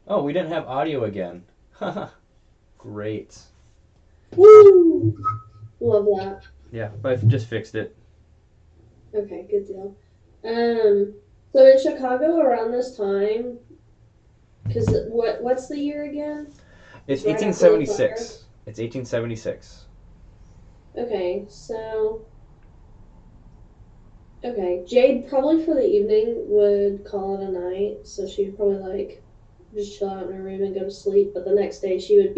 Oh, we didn't have audio again. Haha. Great. Woo! Love that. Yeah, but I've just fixed it. Okay, good deal. Um, so in Chicago around this time, because what's the year again? It's It's right after the fire. 1876. It's 1876. Okay, so okay, Jade probably for the evening would call it a night, so she'd probably like just chill out in her room and go to sleep. But the next day she would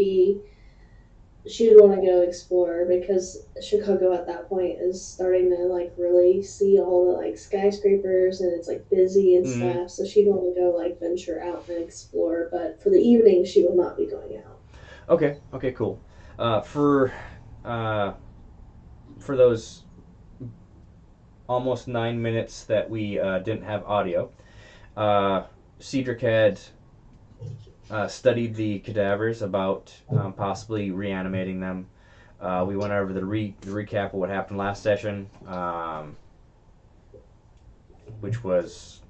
want to go explore because Chicago at that point is starting to like really see all the like skyscrapers and it's like busy and Mm. stuff. So she'd want to go like venture out and explore. But for the evening, she will not be going out. Okay. Okay. Cool. Uh, for uh, for those almost 9 minutes that we didn't have audio, uh, Cedric had studied the cadavers about possibly reanimating them. We went over the recap of what happened last session, which was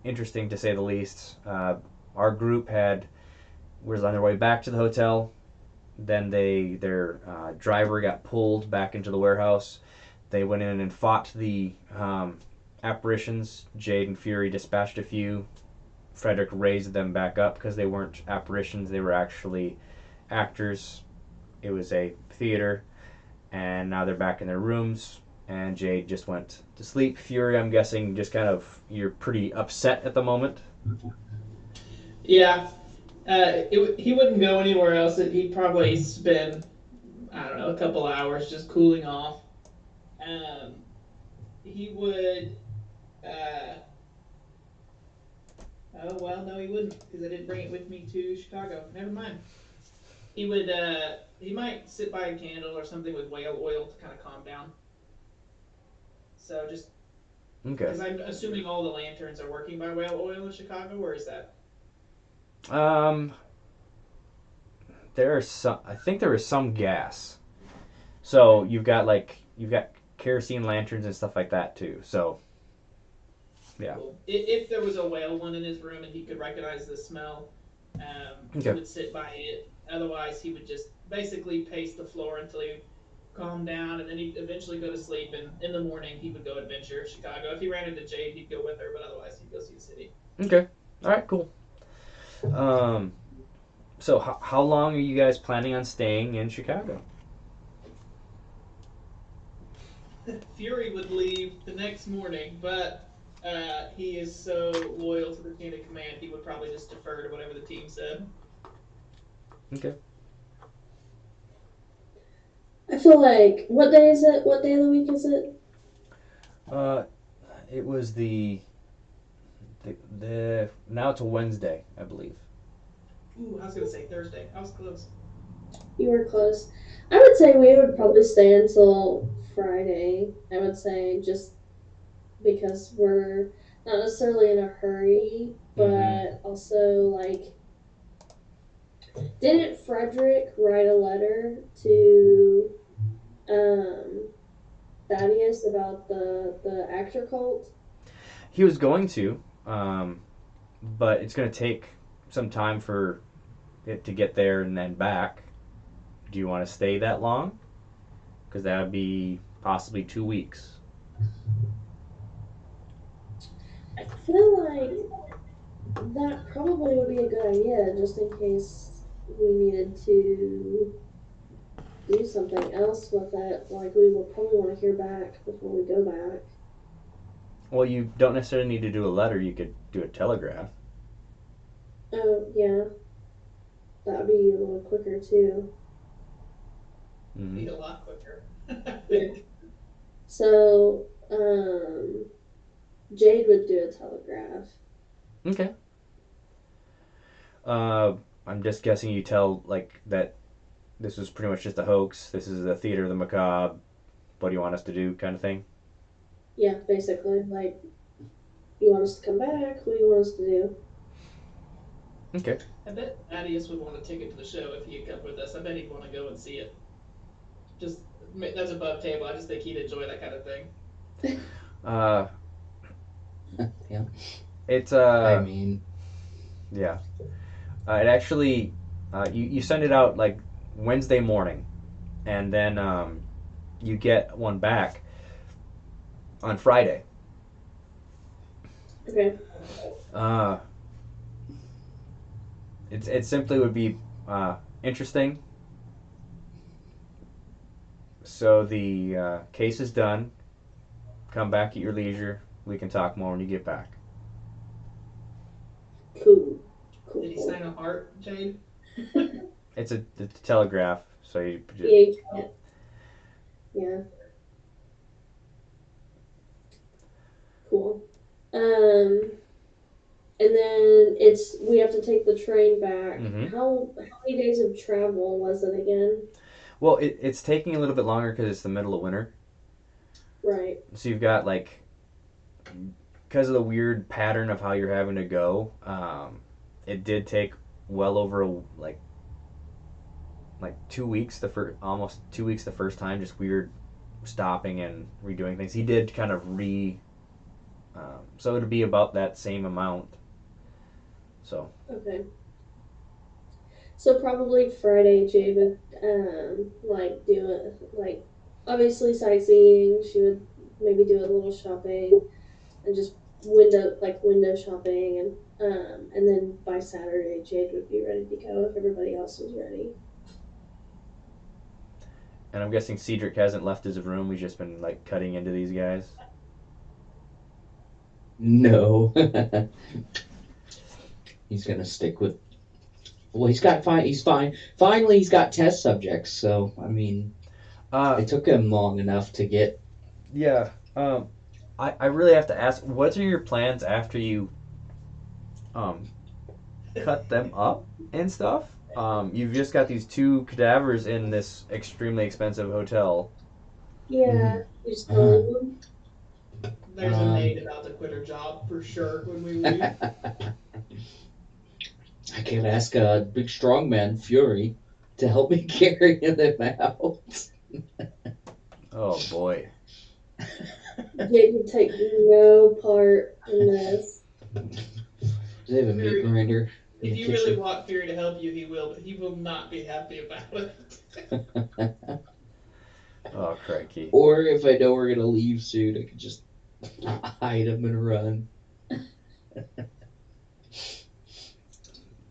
interesting to say the least. Our group had was on their way back to the hotel. Then their driver got pulled back into the warehouse. They went in and fought the apparitions. Jade and Fury dispatched a few. Frederick raised them back up because they weren't apparitions; they were actually actors. It was a theater, and now they're back in their rooms. And Jade just went to sleep. Fury, I'm guessing, just kind of you're pretty upset at the moment. Yeah. He wouldn't go anywhere else. He'd probably spend, I don't know, a couple hours just cooling off. Um, he would. Uh, oh well, no, he wouldn't because I didn't bring it with me to Chicago. Never mind. He would. He might sit by a candle or something with whale oil to kind of calm down. So just Okay. because I'm assuming all the lanterns are working by whale oil in Chicago, or is that? Um, there are some. I think there is some gas. So you've got kerosene lanterns and stuff like that too. So yeah. Cool. If there was a whale one in his room and he could recognize the smell, he Okay. would sit by it. Otherwise, he would just basically pace the floor until he calmed down, and then he'd eventually go to sleep. And in the morning, he would go adventure Chicago. If he ran into Jade, he'd go with her, but otherwise, he'd go see the city. Okay. All right. Cool. Um. So how long are you guys planning on staying in Chicago? Fury would leave the next morning, but he is so loyal to the chain of command, he would probably just defer to whatever the team said. Okay. I feel like what day is it? What day of the week is it? Uh, it was the now it's a Wednesday, I believe. Ooh, I was gonna say Thursday. I was close. You were close. I would say we would probably stay until Friday. I would say just because we're not necessarily in a hurry, Mm-hmm. but also like didn't Frederick write a letter to um Thaddeus about the actor cult? He was going to, but it's going to take some time for it to get there and then back. Do you want to stay that long? Because that would be possibly 2 weeks. I feel like that probably would be a good idea just in case we needed to do something else with it. Like we will probably want to hear back before we go back. Well, you don't necessarily need to do a letter. You could do a telegraph. Oh yeah, that would be a little quicker too. Mm-hmm. Be a lot quicker. I Yeah. think. So Jade would do a telegraph. Okay. Uh, I'm just guessing you tell like that this was pretty much just a hoax. This is a theater of the macabre. What do you want us to do, kind of thing. Yeah, basically. Like, you want us to come back? What do you want us to do? Okay. I bet Thaddeus would want a ticket to the show if he had come with us. I bet he'd want to go and see it. Just that's above table. I just think he'd enjoy that kind of thing. Uh, Yeah. it's I mean, Yeah. It actually, you send it out like Wednesday morning, and then you get one back on Friday. Okay. Uh, it simply would be interesting. So the case is done. Come back at your leisure. We can talk more when you get back. Cool. Cool. Did he Cool. sign a heart, Jade? It's a telegraph, so you Yeah, just, you can't. Yeah. Cool. And then we have to take the train back. hmm How many days of travel was it again? Well, it's taking a little bit longer because it's the middle of winter. Right. So you've got like because of the weird pattern of how you're having to go. It did take well over like 2 weeks the first almost 2 weeks the first time. Just weird stopping and redoing things. He did kind of so it'd be about that same amount. So Okay. So probably Friday, Jay would like do it like obviously sightseeing. She would maybe do a little shopping and just window shopping and then by Saturday Jade would be ready to go if everybody else was ready. and I'm guessing Cedric hasn't left his room. He's just been like cutting into these guys. No. He's gonna stick with. Well, he's got fine. He's fine. Finally, he's got test subjects. So I mean, Uh, it took him long enough to get. yeah. I really have to ask, what are your plans after you um cut them up and stuff? You've just got these two cadavers in this extremely expensive hotel. Yeah, Mhm. you just gonna Uh, leave them? There's a um, maid about to quit her job for sure when we leave. I could ask a big strong man, Fury, to help me carry them out. Oh boy. Jade would take no part in this. They have a meat Fury, grinder in if the you really kitchen. want Fury to help you, he will, but he will not be happy about it. Oh crikey. Or if I know we're gonna leave soon, I could just hide them and run.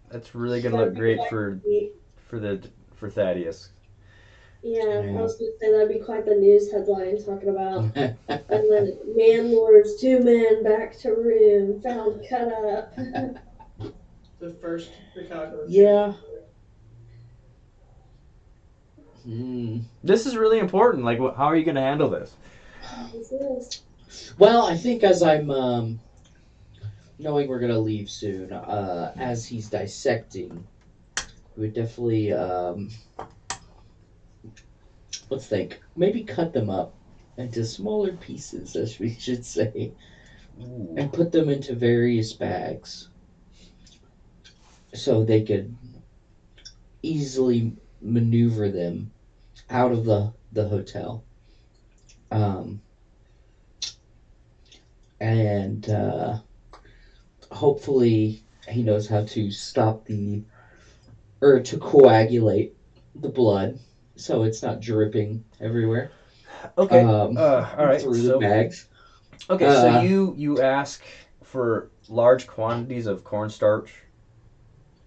That's really gonna That'd look be great quite for the for the for Thaddeus. yeah. I Yeah. was gonna say that'd be quite the news headline talking about. And then man lures two men back to room found cut up. The first Chicago serial Yeah. killer. Hmm. This is really important. Like, how are you gonna handle this? This is Well, I think as I'm knowing we're gonna leave soon, as he's dissecting, we would definitely let's think, maybe cut them up into smaller pieces, as we should say, Ooh. and put them into various bags so they could easily maneuver them out of the hotel. Um, and hopefully he knows how to stop the or to coagulate the blood so it's not dripping everywhere Okay. All right. through the So bags. okay. So Uh, you ask for large quantities of cornstarch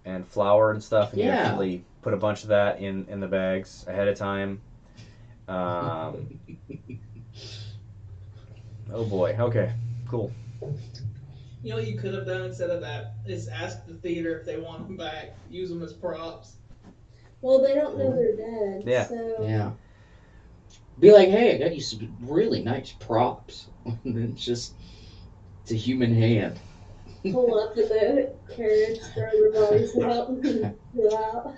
and flour and stuff, and you yeah. actually put a bunch of that in the bags ahead of time. Um, oh boy. Okay. Cool. You know what you could have done instead of that is ask the theater if they want them back. Use them as props. well, they don't know Ooh, they're dead, Yeah. so yeah. Be like, hey, I got you some really nice props. And it's just it's a human hand. pull up in the carriage, throw their bodies out, and pull out.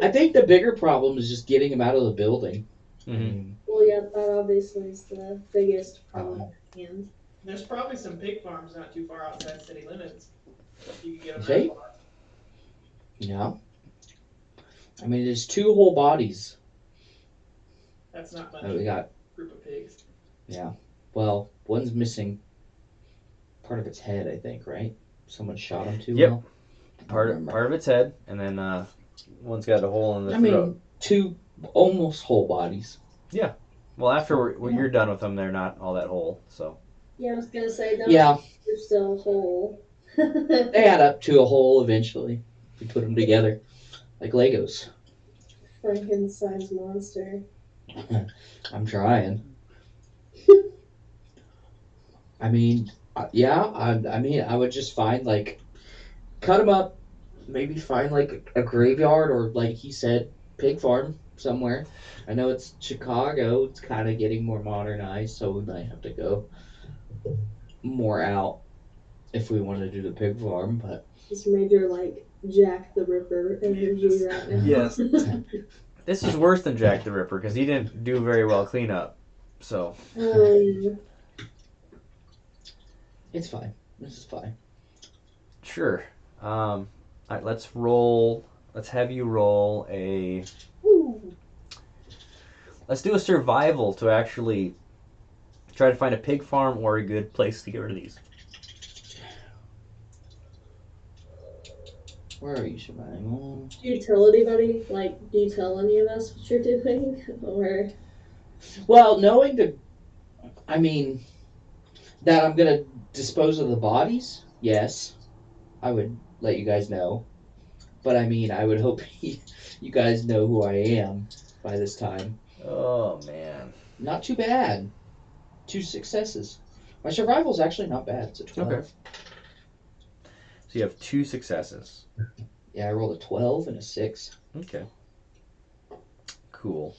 I think the bigger problem is just getting him out of the building. I hmm mean, Well, yeah, that obviously is the biggest problem um, at hand. There's probably some pig farms not too far outside city limits. You could get them that see, far. you know, I mean, there's two whole bodies That's not that much we for a got. group of pigs. Yeah. Well, one's missing part of its head, I think, right? Someone shot him too Yep. well. part of its head, and then one's got a hole in the I throat. mean, two almost whole bodies. Well, after Yeah. you're done with them, they're not all that whole. So Yeah, I was gonna say, don't Yeah, you're still whole. they add up to a whole eventually. If you put them together, like Legos. Frankenstein's monster. I'm trying. I mean, yeah. I mean, I would just find like cut them up. Maybe find like a graveyard or like he said, pig farm somewhere. I know it's Chicago. It's kind of getting more modernized, so we might have to go more out if we want to do the pig farm. But Just major like Jack the Ripper energy right now. Yes. this is worse than Jack the Ripper because he didn't do very well cleanup. So Yeah. it's fine. This is fine. sure. All right, let's roll. Let's have you roll a. Ooh. Let's do a survival to actually try to find a pig farm or a good place to get rid of these. Where are you surviving? Do you tell anybody? Like, do you tell any of us what you're doing? Or Well, knowing the, I mean, that I'm gonna dispose of the bodies. Yes, I would let you guys know. But I mean, I would hope you guys know who I am by this time. Oh man. Not too bad. 2 successes. My survival's actually not bad. It's a 12. Okay. So you have 2 successes. Yeah, I rolled a 12 and a 6. Okay. Cool.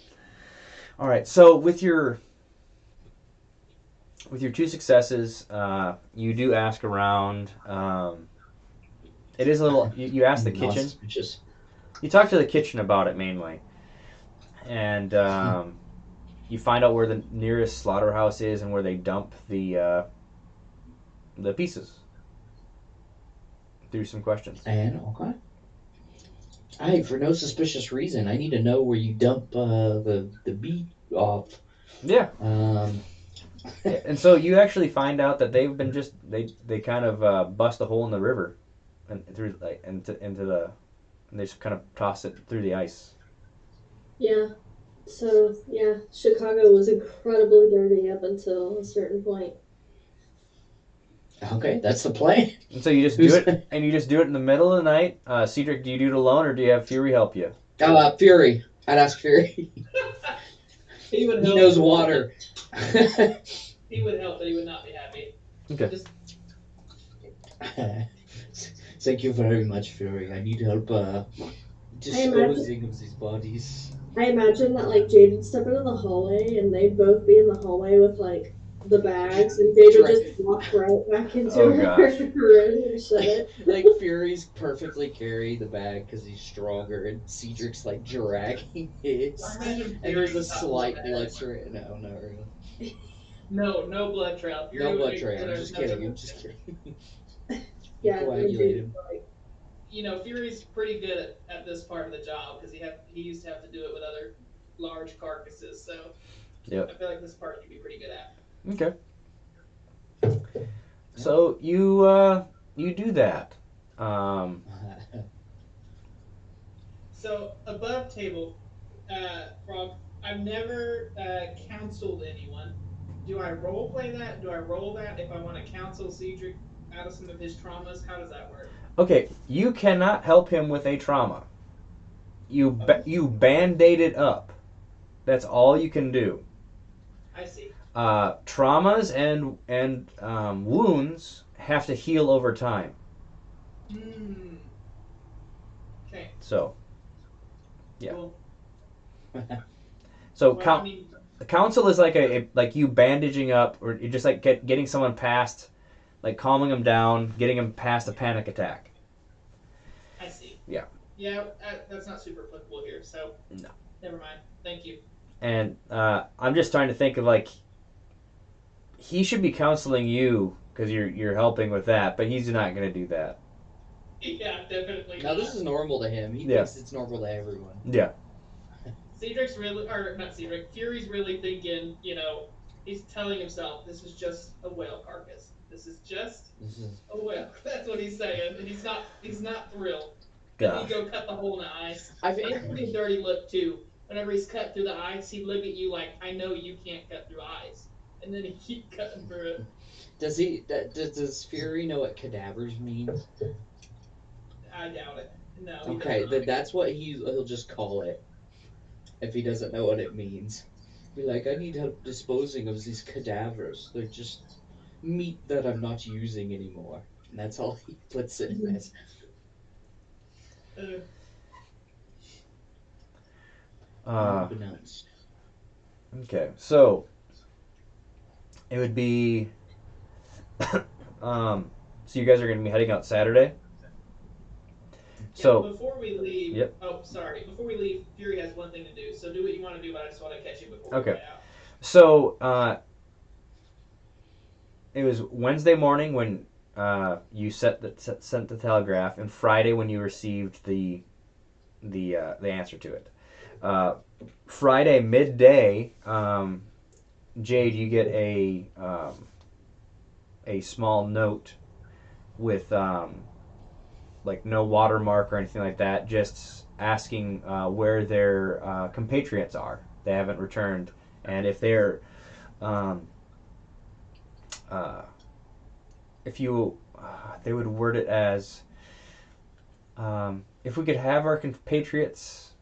All right. So with your 2 successes, you do ask around. It is a little. You ask the kitchen. Suspicious. You talk to the kitchen about it mainly, and you find out where the nearest slaughterhouse is and where they dump the pieces. Through some questions. And, okay. Hey, for no suspicious reason, I need to know where you dump the beat off. Yeah. And so you actually find out that they've been just they kind of bust a hole in the river, and through like into the, and they just kind of toss it through the ice. yeah. So yeah, Chicago was incredibly dirty up until a certain point. Okay, that's the plan. And so you just do it, and you just do it in the middle of the night. Cedric, do you do it alone, or do you have Fury help you? Fury. I'd ask Fury. He would He help. knows water. He would help, but he would not be happy. Okay. Just, Thank you very much, Fury. I need help disposing of these bodies. I imagine that like Jade would step into the hallway and they'd both be in the hallway with like the bags, and Jade would just walk right back into Oh, her gosh. room and shut it. Like Fury's perfectly carrying the bag because he's stronger, and Cedric's like dragging his. I imagine And there's a Fury's top slight of blood that. trail. No, not really. No blood trail. Fury No would blood make trail. sure I'm there's just no- kidding. I'm just kidding. Yeah, Coagulated. like, You know, Fury's pretty good at this part of the job because he used to have to do it with other large carcasses. So Yep. I feel like this part he'd be pretty good at. Okay. So you do that. So above table, Frog, I've never counseled anyone. Do I role play that? Do I roll that if I want to counsel Cedric out of some of his traumas? How does that work? Okay, you cannot help him with a trauma. You band-aid it up. That's all you can do. I see. Traumas and wounds have to heal over time. Hmm. Okay. So Yeah. Cool. so Well, I mean, counsel is like like you bandaging up, or you just like getting someone past, like calming them down, getting them past a panic attack. I see. Yeah. Yeah, that's not super applicable here. So. No. Never mind. Thank you. And I'm just trying to think of like, he should be counseling you because you're helping with that, but he's not going to do that. Yeah, definitely. Now this is normal to him. He Yeah. thinks it's normal to everyone. Yeah. Cedric's really, or not Cedric, Fury's really thinking, you know, he's telling himself this is just a whale carcass. This is just This is a well. That's what he's saying, and he's not thrilled. Then he'd Gosh. go cut the hole in the ice. I've And it's pretty dirty look too. Whenever he's cut through the ice, he'd look at you like, I know you can't cut through ice. And then he'd keep cutting through it. does Fury know what cadavers means? I doubt it. No, he Okay, does then not. that's what he'll just call it if he doesn't know what it means. Be like, I need help disposing of these cadavers. They're just meat that I'm not using anymore. And that's all he puts it as. Uh, Unbeknownst. Okay, so it would be. So you guys are going to be heading out Saturday. So before we leave, Yep. oh, sorry. Before we leave, Fury has one thing to do. So do what you want to do, but I just want to catch you before Okay. we get out. So it was Wednesday morning when you sent the telegraph, and Friday when you received the answer to it. Friday midday, Jade, you get a small note with like no watermark or anything like that, just asking where their compatriots are. They haven't returned, and if they're if you they would word it as if we could have our compatriots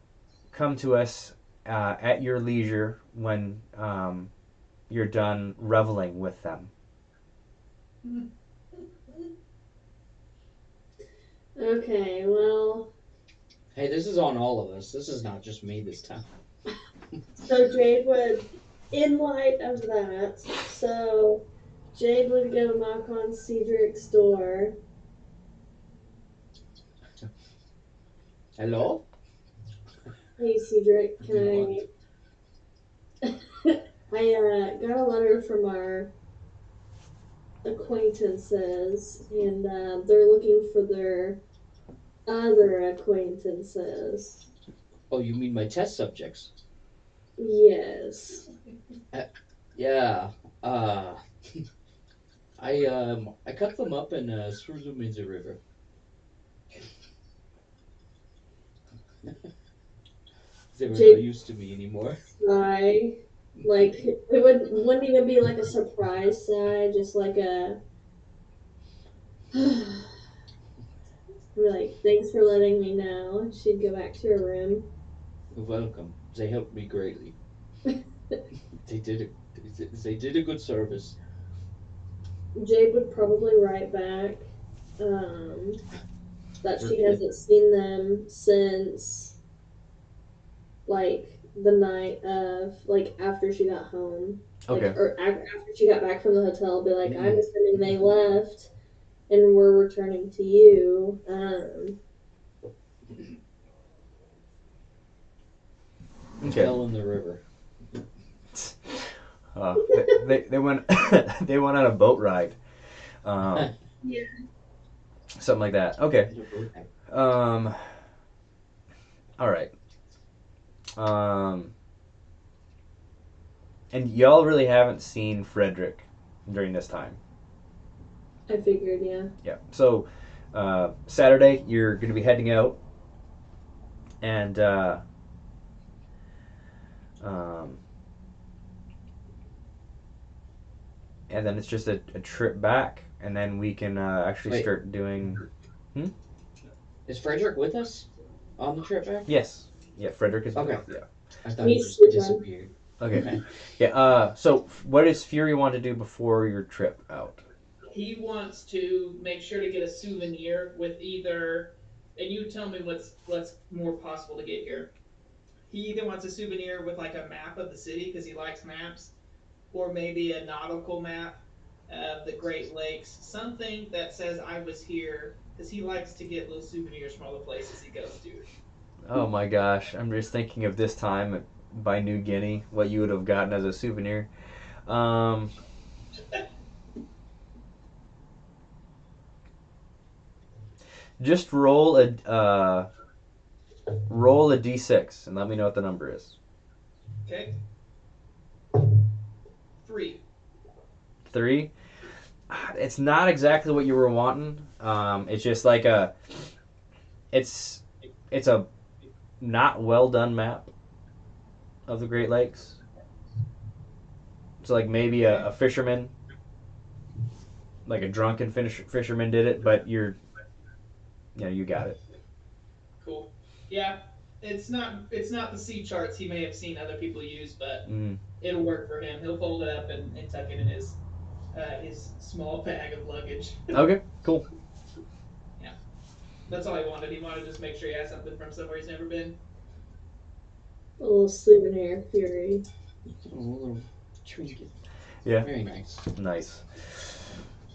come to us at your leisure when you're done reveling with them. Okay, well, Hey, this is on all of us. This is not just me this time. so Jade would, in light of that, so Jade would go knock on Cedric's door. Hello? Hey, Cedric, What do you can I got a letter from our acquaintances, and they're looking for their other acquaintances. Oh, you mean my test subjects? Yes. Yeah. Uh, I cut them up and threw them in the river. They were no Jade use to me anymore. sigh. Like, it wouldn't even be like a surprise sigh, just like a. Be like, thanks for letting me know. She'd go back to her room. You're welcome. They helped me greatly. They did they did a good service. Jade would probably write back that she Certainly. hasn't seen them since like the night of like after she got home, like Okay. or after she got back from the hotel. Be like, I'm Mm. assuming they left and we're returning to you. Okay. Fell in the river. They went they went on a boat ride, um, Yeah. something like that. Okay. Um, all right. Um, and y'all really haven't seen Frederick during this time. I figured, yeah. Yeah. So Saturday you're going to be heading out, and um, and then it's just a trip back, and then we can actually Wait. start doing. Is Frederick with us on the trip back? Yes. Yeah. Frederick is. Okay. Yeah. I thought he He's just sleeping. disappeared. Okay. Yeah. So what does Fury want to do before your trip out? He wants to make sure to get a souvenir with either, and you tell me what's more possible to get here. He either wants a souvenir with like a map of the city because he likes maps, or maybe a nautical map of the Great Lakes, something that says I was here because he likes to get little souvenirs from all the places he goes to. Oh my gosh, I'm just thinking of this time by New Guinea, what you would have gotten as a souvenir. Um, just roll a d6 and let me know what the number is. Okay. 3. 3. It's not exactly what you were wanting. It's just like it's it's a not well done map of the Great Lakes. So like maybe Okay. a fisherman, like a drunken fisherman did it, but you got it. Cool. Yeah, it's not the sea charts he may have seen other people use, but Mm. it'll work for him. He'll fold it up and tuck it in his small bag of luggage. Okay, cool. Yeah, that's all he wanted. He wanted to just make sure he had something from somewhere he's never been. A little souvenir fury. A little trinket. Yeah. Very nice. Nice.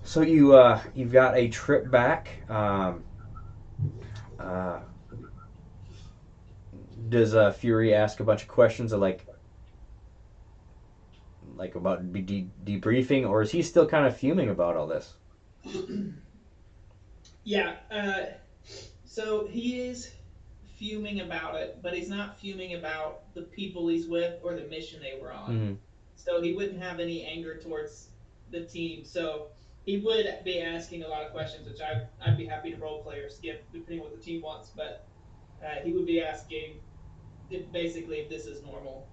So you've got a trip back. Uh, does Fury ask a bunch of questions of like about debriefing, or is he still kind of fuming about all this? Yeah. So he is fuming about it, but he's not fuming about the people he's with or the mission they were on. Mm-hmm. So he wouldn't have any anger towards the team. So he would be asking a lot of questions, which I'd be happy to role play or skip depending on what the team wants. But he would be asking if basically if this is normal.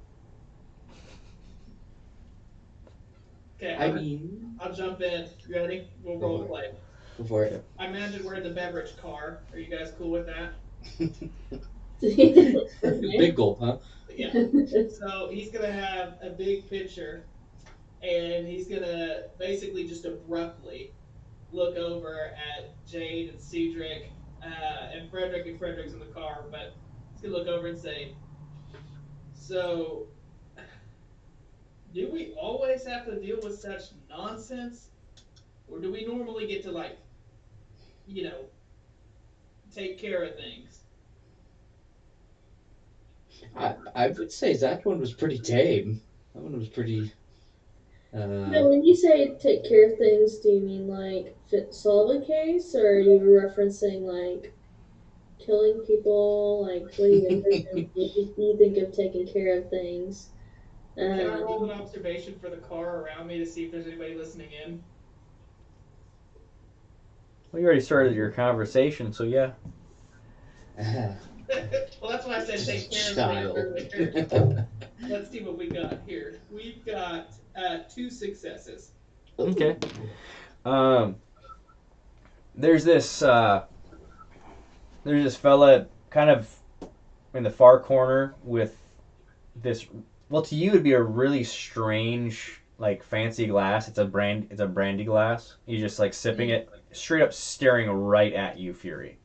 Okay, I mean, I'll jump in. You ready? We'll go role for it. play. Go for Okay. it. I imagine we're in the beverage car. Are you guys cool with that? Big gulp, huh? Yeah. So he's gonna have a big pitcher, and he's gonna basically just abruptly look over at Jade and Cedric and Frederick, and Frederick's in the car, but he's gonna look over and say, "So, do we always have to deal with such nonsense, or do we normally get to you know, take care of things?" I would say that one was pretty tame. That one was pretty. Now, Uh, when you say take care of things, do you mean like solve a case, or are you referencing like killing people? Like, what do you envision? You think of taking care of things? Can I roll an Um, observation for the car around me to see if there's anybody listening in? Well, you already started your conversation, so yeah. Well, that's why I said take care of things child. earlier. Let's see what we got here. We've got two successes. Okay. Um, there's this fella kind of in the far corner with this. Well, to you it'd be a really strange, like fancy glass. It's a brandy glass. He's just like sipping it, straight up staring right at you, Fury.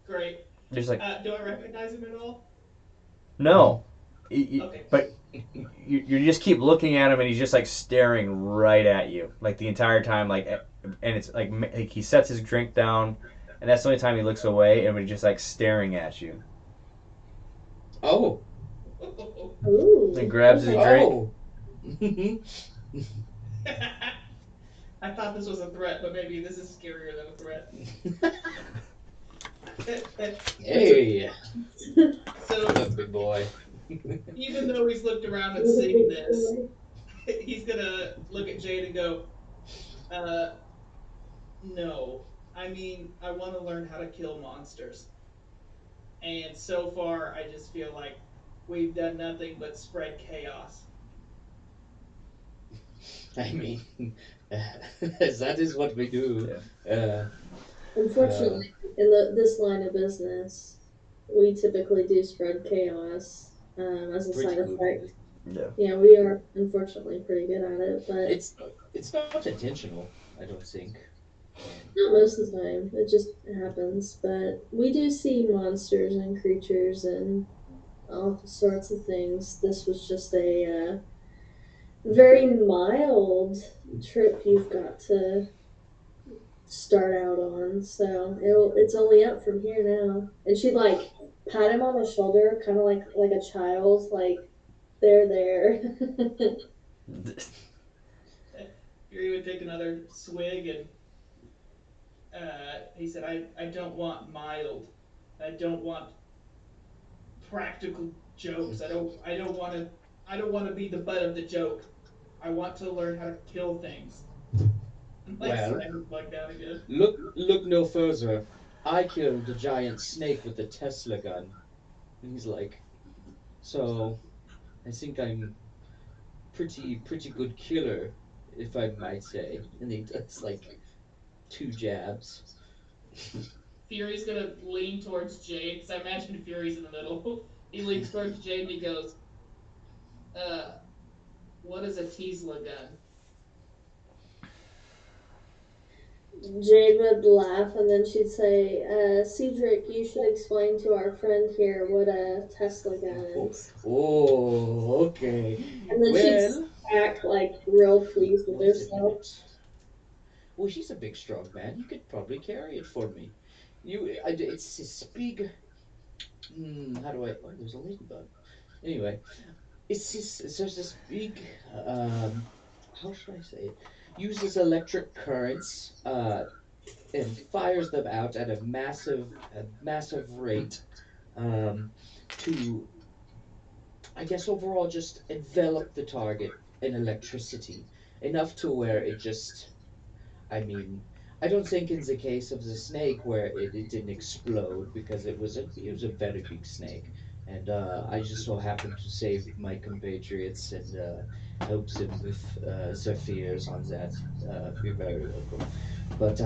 Great. Just like Do I recognize him at all? no, Okay. but you just keep looking at him and he's just like staring right at you like the entire time and it's like he sets his drink down and that's the only time he looks away and he's just like staring at you Oh. and ooh, grabs his okay. drink. Oh. I thought this was a threat, but maybe this is scarier than a threat. Hey, So, big boy. even though he's looked around and seen this, he's gonna look at Jade and go, uh, no. I mean, I want to learn how to kill monsters. And so far, I just feel like we've done nothing but spread chaos. I mean, that is what we do. Uh, uh, Unfortunately, in this line of business, we typically do spread chaos as a pretty side good. effect. Yeah. Yeah, we are unfortunately pretty good at it, but It's it's not intentional, I don't think. not most of the time. It just happens. But we do see monsters and creatures and all sorts of things. This was just a very mild trip you've got to start out on. So it's only up from here now. And she like pat him on the shoulder, kind of like a child, like they're there. Fury would take another swig, and he said, I don't want mild. I don't want practical jokes. I don't want to be the butt of the joke. I want to learn how to kill things. And like Well, slam his bug down again. look no further. I killed a giant snake with a Tesla gun. And he's like, so I think I'm pretty good killer, if I might say. And he does like 2 jabs. Fury's gonna lean towards Jade because I imagine Fury's in the middle. He leans towards Jade and he goes, "Uh, what is a Tesla gun?" Jade would laugh and then she'd say, Cedric, you should explain to our friend here what a Tesla gun is. Oh, okay. And then she'd Well, act like real pleased with wait a herself. minute. Well, he's a big, strong man. He could probably carry it for me. It's this big. How do I? Oh, there's a ladybug. Anyway, there's this big. How should I say it? Uses electric currents. And fires them out at a massive rate. Um, to I guess overall just envelop the target in electricity enough to where it just I mean, I don't think in the case of the snake where it didn't explode because it was a very big snake, and I just so happened to save my compatriots and help them with their fears on that. You're very welcome. But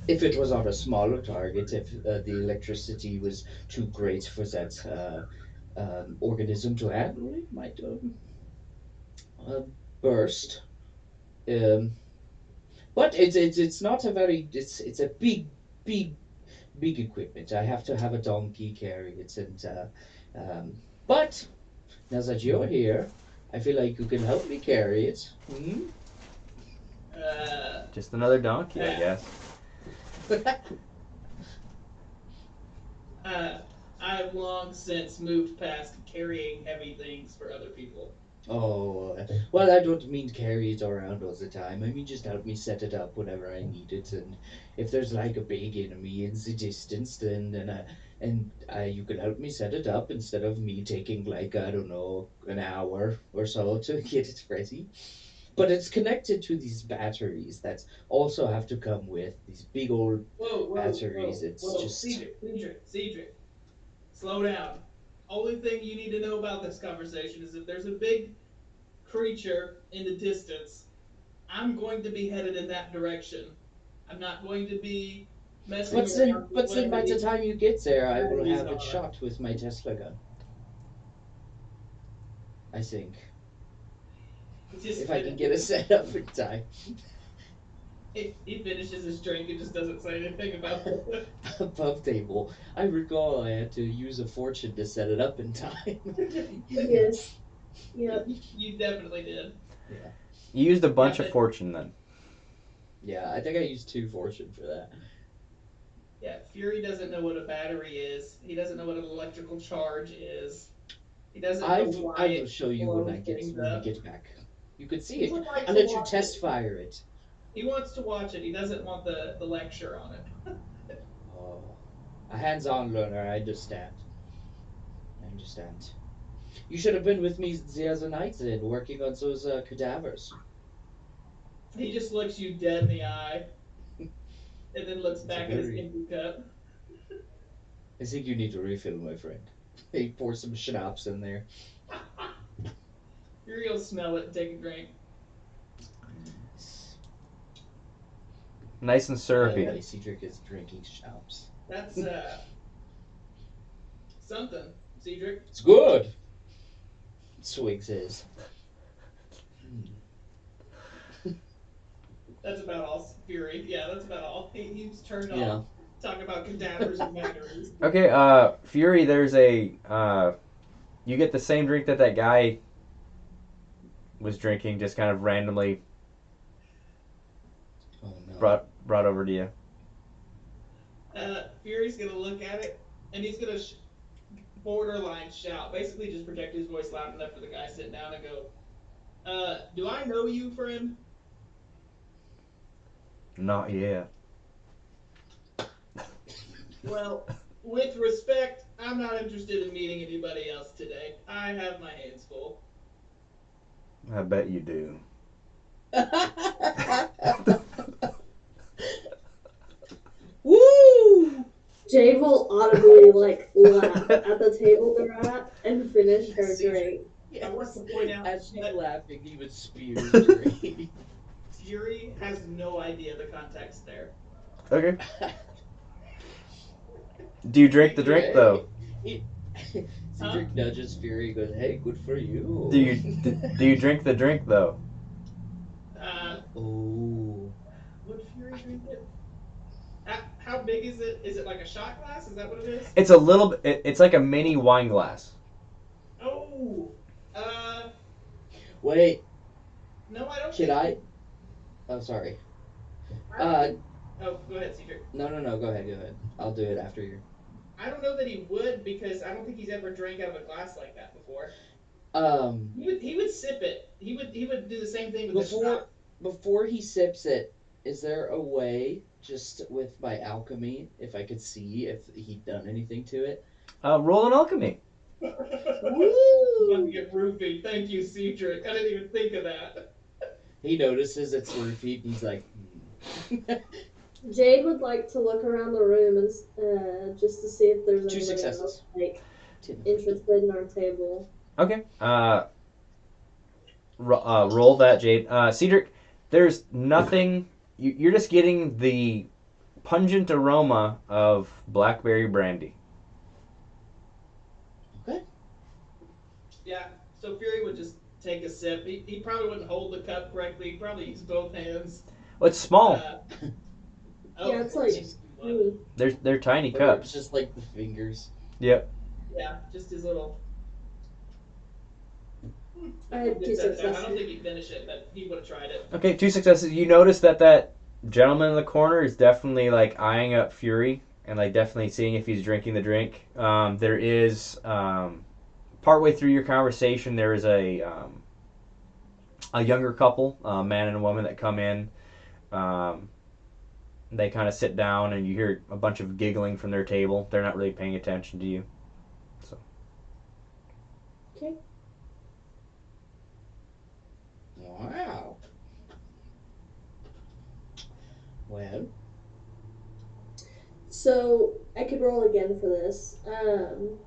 if it was on a smaller target, if the electricity was too great for that organism to handle, it might uh, burst. Um, but it's not a very it's a big equipment. I have to have a donkey carry it, and um, but now that you're here, I feel like you can help me carry it. Hmm? Just another donkey, I guess. I've long since moved past carrying heavy things for other people. Oh, well, I don't mean carry it around all the time. I mean just help me set it up whenever I need it, and if there's like a big enemy in the distance, then you can help me set it up instead of me taking like I don't know an hour or so to get it ready. But it's connected to these batteries that also have to come with these big old batteries. It's just Cedric, slow down. Only thing you need to know about this conversation is if there's a big creature in the distance, I'm going to be headed in that direction. I'm not going to be messing but then around with but then whatever by the these time you get there, I will batteries have it are. shot with my Tesla gun. I think. Just If I can get it set up in time. he finishes his drink and just doesn't say anything about it. Above table. I recall I had to use a fortune to set it up in time. Yes. Yep. You definitely did. Yeah. You used a bunch Yeah, of fortune then. Yeah, I think I used 2 fortune for that. Yeah, Fury doesn't know what a battery is. He doesn't know what an electrical charge is. He doesn't know why I will it show you blows things when we up. get back. You could see He it. would like I'll to let you watch test it. fire it. He wants to watch it. He doesn't want the lecture on it. Oh. A hands-on learner, I understand. I understand. You should have been with me the other night then, working on those cadavers. He just looks you dead in the eye and then looks It's a back at his very empty cup. I think you need to refill, my friend. He pour some schnapps in there. Fury will smell it and take a drink. Nice and By the syrupy. way, Cedric is drinking schnapps. That's something, Cedric. It's good. Swig says. That's about all. Fury. Yeah, that's about all. He's turned Yeah. off. Talking about cadavers and batteries. Okay, Fury, there's you get the same drink that guy was drinking, just kind of randomly Oh no. brought over to you. Fury's gonna look at it and he's gonna borderline shout, basically just project his voice loud enough for the guy sitting down and go, "Do I know you, friend?" Not yet. Well, with respect, I'm not interested in meeting anybody else today. I have my hands full. I bet you do. Woo! Jade will audibly like laugh at the table they're at and finish her Caesar. drink. I want to point out As she's that laughing, he would spew his drink. Fury has no idea the context there. Okay. Do you drink the drink though? Cedric nudges Fury and goes, "Hey, good for you." Do you drink the drink though? Oh. Would Fury drink it? How big is it? Is it like a shot glass? Is that what it is? It's a little bit. It's like a mini wine glass. Oh. Wait, No, I don't. should I? Oh, sorry. Uh, Oh, go ahead, Cedric. no. Go ahead. I'll do it after you. I don't know that he would because I don't think he's ever drank out of a glass like that before. Um, He would sip it. He would do the same thing with the before shot. before he sips it, is there a way, just with my alchemy, if I could see if he'd done anything to it? Roll an alchemy. About to get roofied. Thank you, Cedric. I didn't even think of that. He notices it's roofied and he's like, Jade would like to look around the room and just to see if there's Two anybody successes. else like interested in our table. Okay. Roll that, Jade. Cedric, there's nothing. You're just getting the pungent aroma of blackberry brandy. Yeah. So Fury would just take a sip. He probably wouldn't hold the cup correctly. He'd probably use both hands. Well, it's small. Yeah, it's like tiny. They're tiny It's cups. just like the fingers. Yep. Yeah, just his little. I had two I successes. don't think he'd finish it, but he would have tried it. Okay, 2 successes. You notice that gentleman in the corner is definitely like eyeing up Fury and like definitely seeing if he's drinking the drink. There is partway through your conversation, there is a younger couple, man and a woman, that come in. They kind of sit down, and you hear a bunch of giggling from their table. They're not really paying attention to you. So. Okay. Wow. Well, So I could roll again for this. The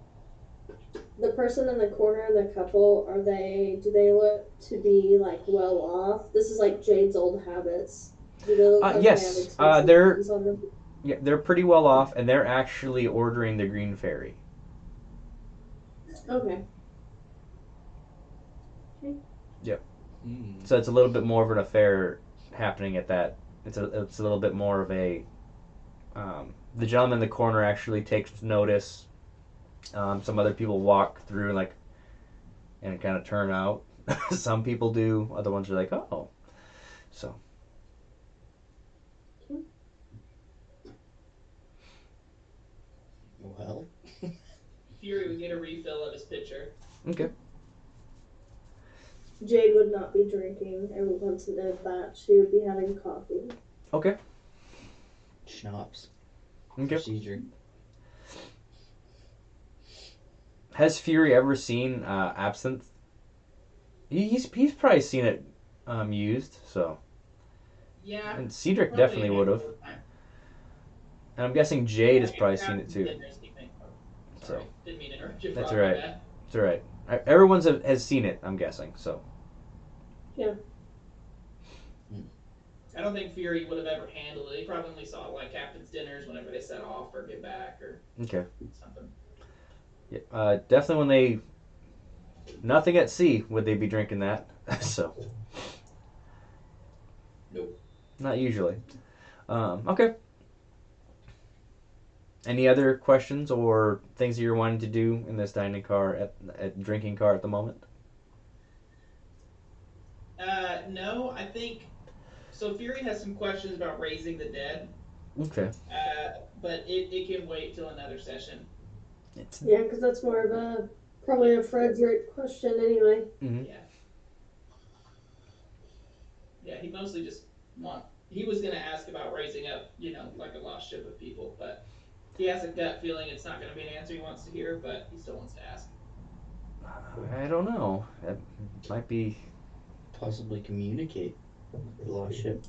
person in the corner, the couple, do they look to be like well off? This is like Jade's old habits. Do they look like Yes, they have expensive they're- things on them? Yeah, they're pretty well off, and they're actually ordering the Green Fairy. Okay. So it's a little bit more of an affair happening at that. It's a little bit more of a. The gentleman in the corner actually takes notice. Some other people walk through and kind of turn out. Some people do. Other ones are like, oh. So. well. Fury would get a refill of his pitcher. Okay. Jade would not be drinking. I would want to know that. She would be having coffee. Okay. Schnapps. Okay. Procedure. Has Fury ever seen absinthe? He's probably seen it used. So. Yeah. And Cedric probably definitely would have. a time. And I'm guessing Jade has probably seen it too. Sorry, didn't mean to interrupt you. That's Rob, all right. my bad. It's all right. Everyone's has seen it. I'm guessing. So. I don't think Fury would have ever handled it. He probably only saw like captain's dinners whenever they set off or get back or Okay. something. Yeah. Definitely when they. Nothing at sea would they be drinking that. So. Nope. Not usually. Okay. Any other questions or things that you're wanting to do in this dining car at drinking car at the moment? No, I think so. Fury has some questions about raising the dead, Okay. but it can wait till another session. Yeah, because that's more of probably a Frederick question anyway. Mm-hmm. Yeah. Yeah, he mostly just he was gonna ask about raising up, like a lost ship of people, but he has a gut feeling it's not gonna be an answer he wants to hear, but he still wants to ask. I don't know. That might be. Possibly communicate. A lot of shit.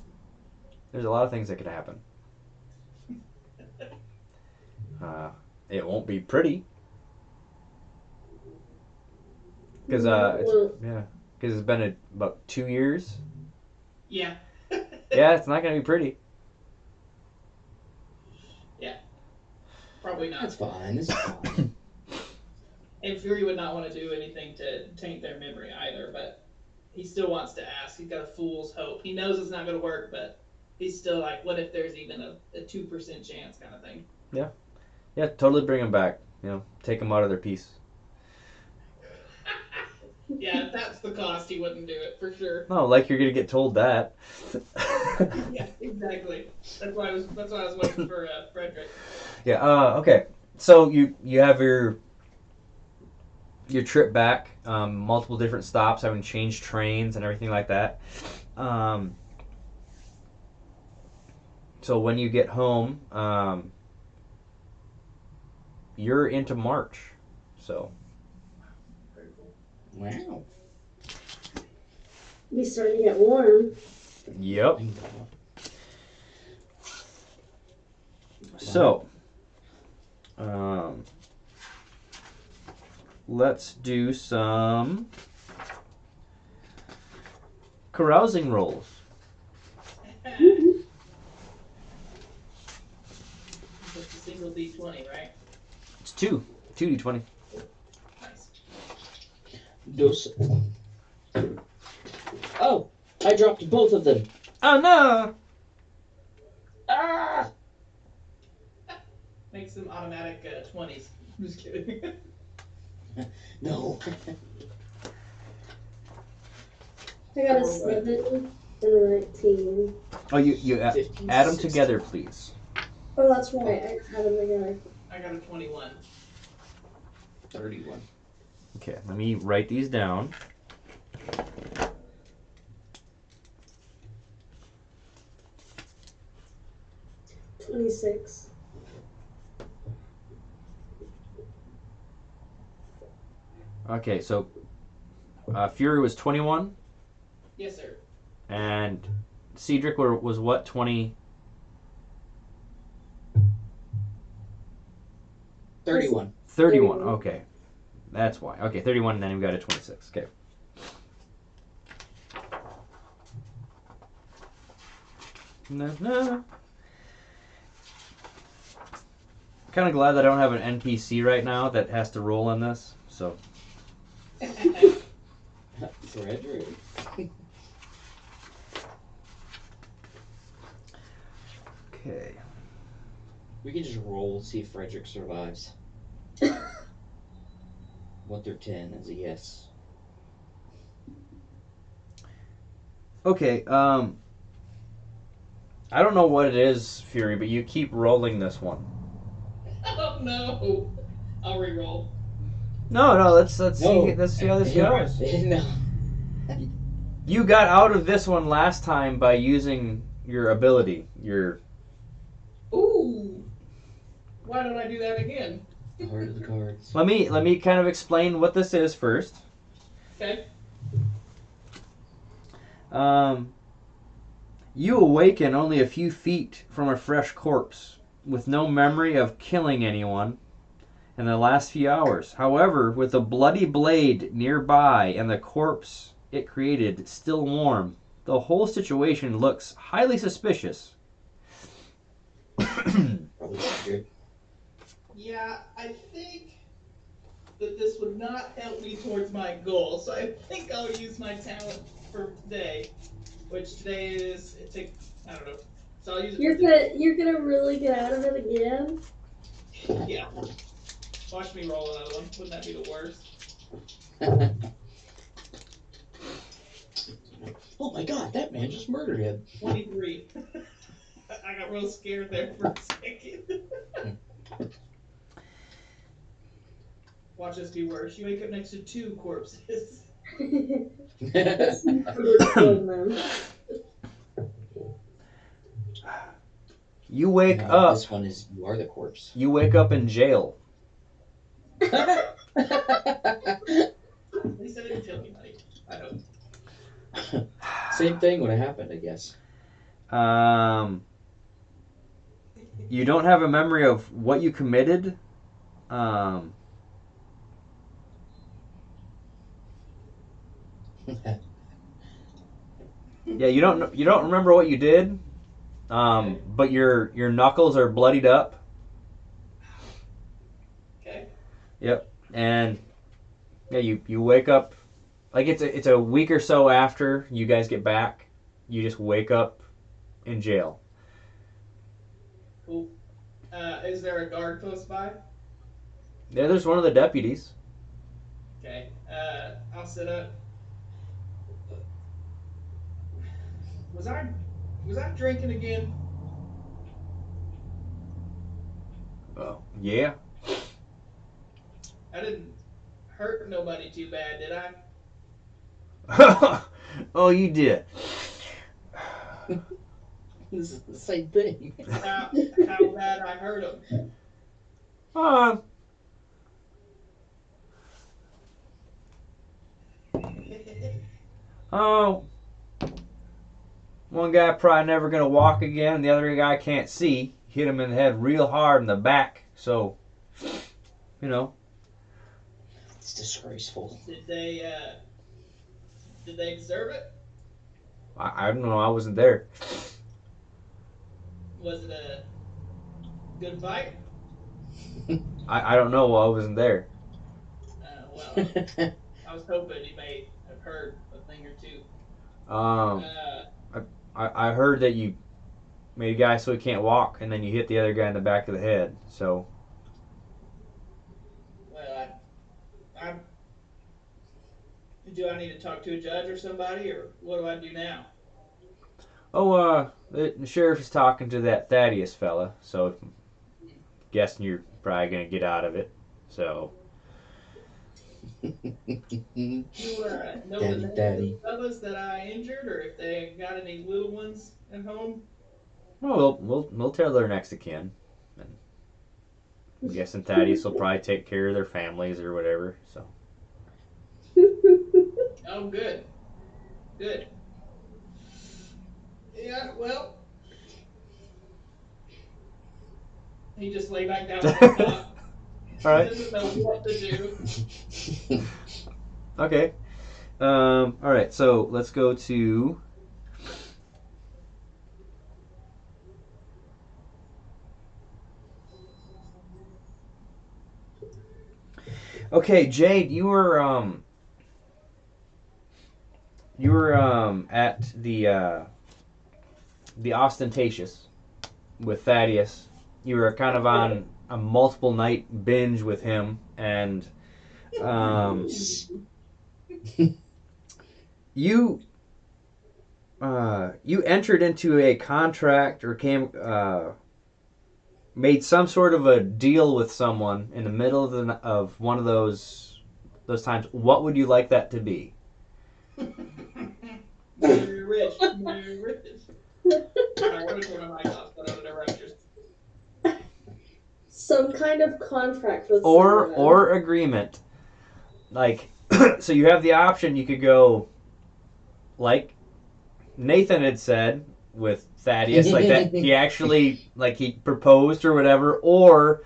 There's a lot of things that could happen. It won't be pretty. Because it's been about 2 years. Yeah. Yeah, it's not gonna be pretty. Probably not. That's fine. It's fine. And Fury would not want to do anything to taint their memory either, but he still wants to ask. He's got a fool's hope. He knows it's not going to work, but he's still like, what if there's even a 2% chance kind of thing? Yeah, totally bring them back. Take them out of their piece. Yeah, if that's the cost, he wouldn't do it for sure. No, like you're gonna get told that. Yeah, exactly. That's why I was waiting for Frederick. Yeah. Okay. So you have your trip back, multiple different stops, having changed trains and everything like that. So when you get home, you're into March. So. Wow. Be starting to get warm. Yep. So, let's do some carousing rolls. Just a single D20, right? It's 2d20. Nice. Dos. Oh, I dropped both of them. Oh no! Ah! Make some automatic 20s. I'm just kidding. No. I got a 7 and a 19. Oh, you add 15, them 16. together, please. Oh, that's right. I had them together. I got a 21. 31. Okay, let me write these down. $26. Okay, so Fury was 21, Yes, sir. and Cedric was what, 20? 31. 31, okay. That's why. Okay, 31, and then we got a 26. Okay. Kind of glad that I don't have an NPC right now that has to roll on this. So. Frederick. Okay. We can just roll, see if Frederick survives. 1 through 10 is a yes. Okay. I don't know what it is, Fury, but you keep rolling this one. Oh no! I'll re-roll. No, let's No. see how this goes. No. You got out of this one last time by using your ability. Ooh! Why don't I do that again? Heart of the cards. Let me kind of explain what this is first. Okay. You awaken only a few feet from a fresh corpse, with no memory of killing anyone in the last few hours. However, with a bloody blade nearby and the corpse it created still warm, the whole situation looks highly suspicious. Probably Frederick. Yeah, I think that this would not help me towards my goal, so I think I'll use my talent for today, which today is I don't know. So I'll use it. You're gonna really get out of it again? Yeah. Watch me roll another one. Wouldn't that be the worst? Oh my god, that man just murdered him. 23. I got real scared there for a second. Watch this be worse. You wake up next to 2 corpses. You wake No, up. This one is you are the corpse. You wake up in jail. At least I didn't kill anybody. I hope. Same thing would have happened, I guess. You don't have a memory of what you committed. Um, yeah, you don't remember what you did. But your knuckles are bloodied up. Okay. Yep. And yeah, you wake up like it's a week or so after you guys get back. You just wake up in jail. Cool. Is there a guard close by? Yeah, there's one of the deputies. Okay. I'll sit up. Was I drinking again? Oh, yeah. I didn't hurt nobody too bad, did I? Oh, you did. This is the same thing. How bad I hurt him? Uh, oh, one guy probably never gonna walk again, and the other guy can't see. Hit him in the head real hard in the back. So, you know. It's disgraceful. Did they deserve it? I don't know. I wasn't there. Was it a good fight? I don't know. I wasn't there. Well, I was hoping you may have heard a thing or two. Um, I heard that you made a guy so he can't walk, and then you hit the other guy in the back of the head. So, Well, do I need to talk to a judge or somebody, or what do I do now? the sheriff is talking to that Thaddeus fella. So, guessing you're probably gonna get out of it. So, You know Daddy, the names daddy. of fellas that I injured, or if they got any little ones at home? well, we'll tell their next of kin. And I'm guessing Thaddeus will probably take care of their families or whatever. So, Oh, good. Good. Yeah, well. He just lay back down on the top. all right. Doesn't know what to do. Okay. All right. So let's go to. Okay, Jade, you were at the Ostentatious with Thaddeus. You were kind of on a multiple night binge with him, and you you entered into a contract or made some sort of a deal with someone in the middle of one of those times. What would you like that to be? Very rich. Very rich. Alright, what is one of my thoughts on other directors? Some kind of contract with Or someone. agreement. Like so you have the option, you could go like Nathan had said with Thaddeus, like that he actually like he proposed or whatever, or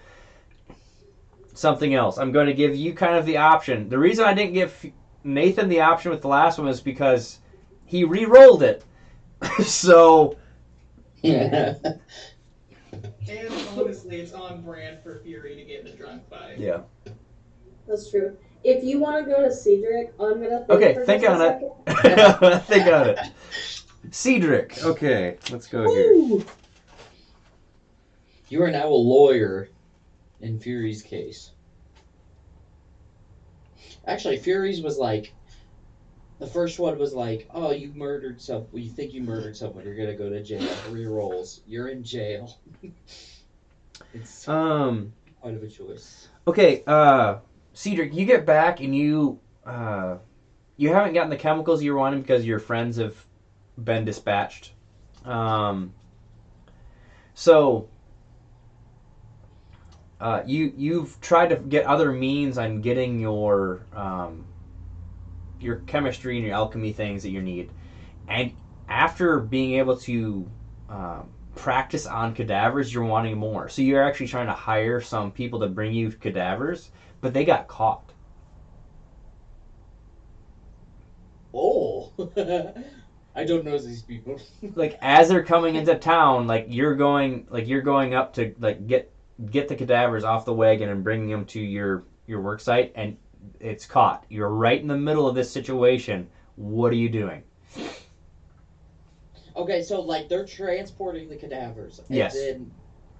something else. I'm going to give you kind of the option. The reason I didn't give Nathan the option with the last one was because he re-rolled it. So And honestly, it's on brand for Fury to get in a drunk fight. yeah. That's true. If you want to go to Cedric, I'm gonna think Okay, for think just a on second. it. Think on it. Cedric. Okay, let's go here. Woo! You are now a lawyer in Fury's case. Actually, Fury's was like, the first one was like, oh, you murdered some. Well, you think you murdered someone, you're gonna go to jail. 3 rolls. You're in jail. It's quite of a choice. Okay, Cedric, you get back and you haven't gotten the chemicals you were wanting because your friends have been dispatched. So you've tried to get other means on getting your chemistry and your alchemy things that you need. And after being able to practice on cadavers, you're wanting more. So you're actually trying to hire some people to bring you cadavers, but they got caught. Oh, I don't know these people. Like as they're coming into town, you're going up to like get the cadavers off the wagon and bringing them to your work site, and it's caught. You're right in the middle of this situation. What are you doing? Okay, so like they're transporting the cadavers, and Yes. then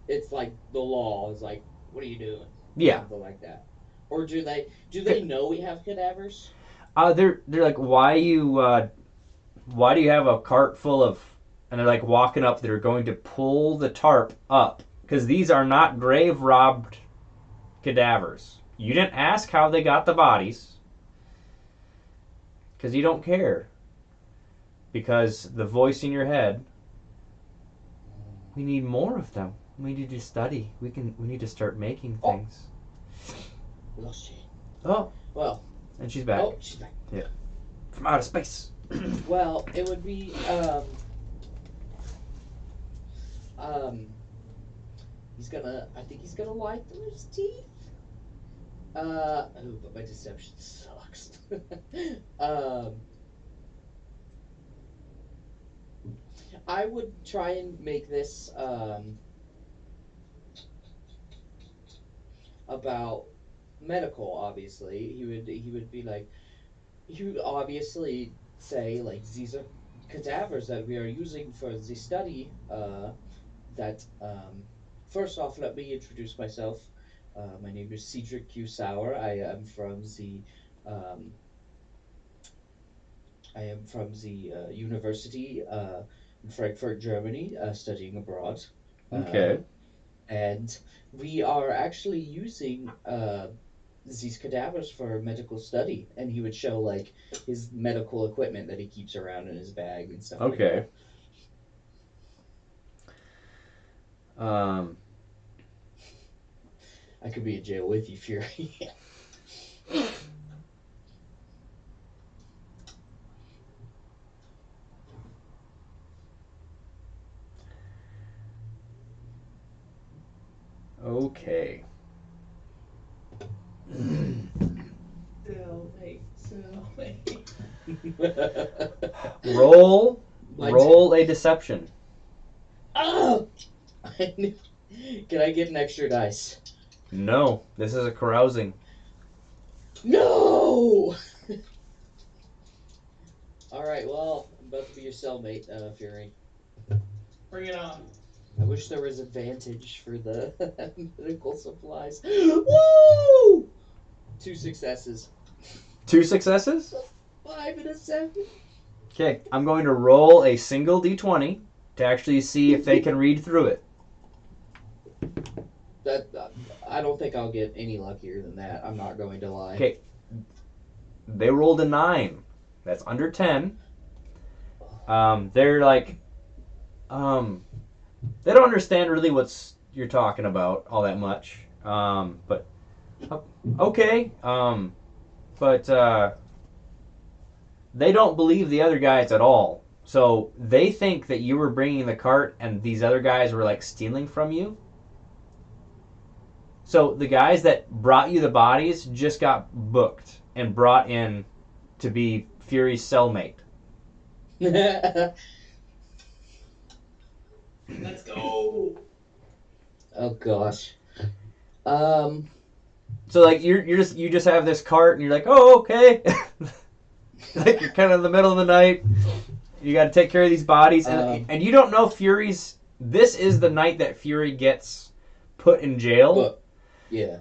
it's like the law is like, "What are you doing?" Yeah. Something like that. Or do they know we have cadavers? They're like, why do you have a cart full of, and they're like walking up, they're going to pull the tarp up because these are not grave robbed cadavers. You didn't ask how they got the bodies because you don't care, because the voice in your head, we need more of them, we need to study, we need to start making things. We lost Jane. Oh, Well, and she's back. oh, she's back. From outer space. Well, it would be I think he's gonna lie through his teeth. Oh, but my deception sucks. um, I would try and make this about medical. Obviously, he would be like, he would obviously say like, these are cadavers that we are using for the study. That First off, let me introduce myself. My name is Cedric Q. Sauer. Um, university in Frankfurt, Germany, studying abroad. Okay. And we are actually using these cadavers for medical study. And he would show like his medical equipment that he keeps around in his bag and stuff like Okay. that. I could be in jail with you, Fury. Okay. Cellmate. Roll a deception. Oh! Can I get an extra dice? No, this is a carousing. No! Alright, well, I'm about to be your cellmate, Fury. Bring it on. I wish there was advantage for the medical supplies. Woo! 2 successes. 2 successes? 5 and a 7. Okay, I'm going to roll a single d20 to actually see if they can read through it. I don't think I'll get any luckier than that. I'm not going to lie. Okay. They rolled a 9. That's under 10. They're like, they don't understand really what you're talking about all that much. But okay. But they don't believe the other guys at all. So they think that you were bringing the cart and these other guys were like stealing from you. So the guys that brought you the bodies just got booked and brought in to be Fury's cellmate. Let's go. Oh gosh. So like you just have this cart and you're like, oh, okay. Like you're kind of in the middle of the night. You got to take care of these bodies, and you don't know Fury's. This is the night that Fury gets put in jail. Look, yeah.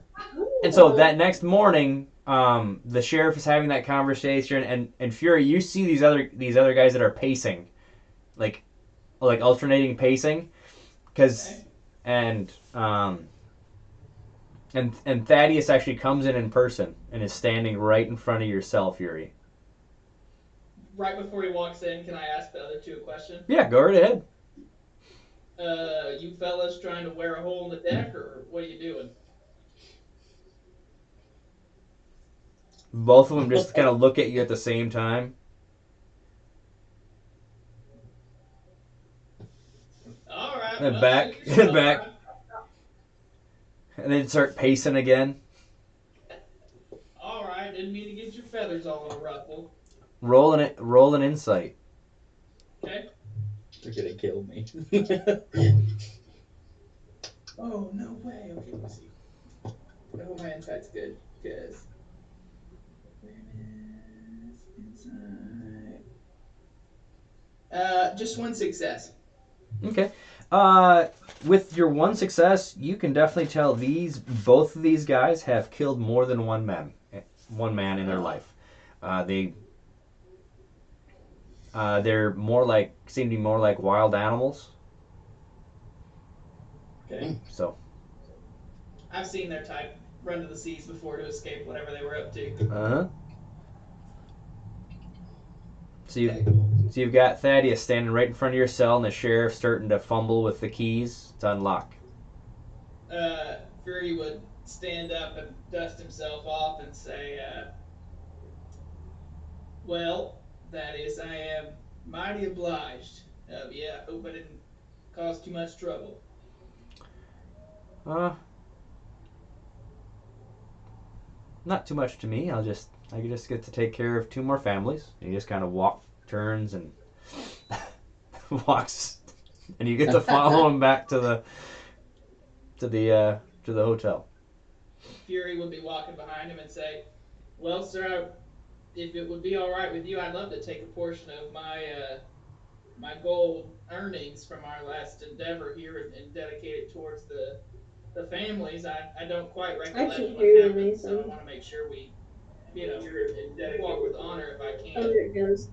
And so that next morning, the sheriff is having that conversation, and Fury, you see these other guys that are pacing, like alternating pacing, because and Thaddeus actually comes in person and is standing right in front of your cell, Fury. Right before he walks in, can I ask the other two a question? Yeah, go right ahead. You fellas trying to wear a hole in the deck, or what are you doing? Both of them just kind of look at you at the same time. And back, and back, and then start pacing again. All right, didn't mean to get your feathers all in a ruffle. Roll an insight. Okay. They're gonna kill me. Oh no way. Okay, let me see. I hope my insight's good because awareness, insight. Just one success. Okay. With your one success, you can definitely tell both of these guys have killed more than one man in their life. They they're seem to be more like wild animals. Okay. So, I've seen their type run to the seas before to escape whatever they were up to. uh-huh. So you Okay, cool. so you've got Thaddeus standing right in front of your cell, and the sheriff starting to fumble with the keys to unlock. Fury would stand up and dust himself off and say, "Well, that is, I am mighty obliged. Yeah, I hope I didn't cause too much trouble." Uh, Not too much to me. I just get to take care of two more families. And he just kind of turns and walks, and you get to follow him back to the hotel. Fury would be walking behind him and say, "Well, sir, if it would be all right with you, I'd love to take a portion of my gold earnings from our last endeavor here and dedicate it towards the families. I don't quite I recollect can't what hear you, happened, so I Nathan. want to make sure we, walk with honor if I Oh, can." there it goes.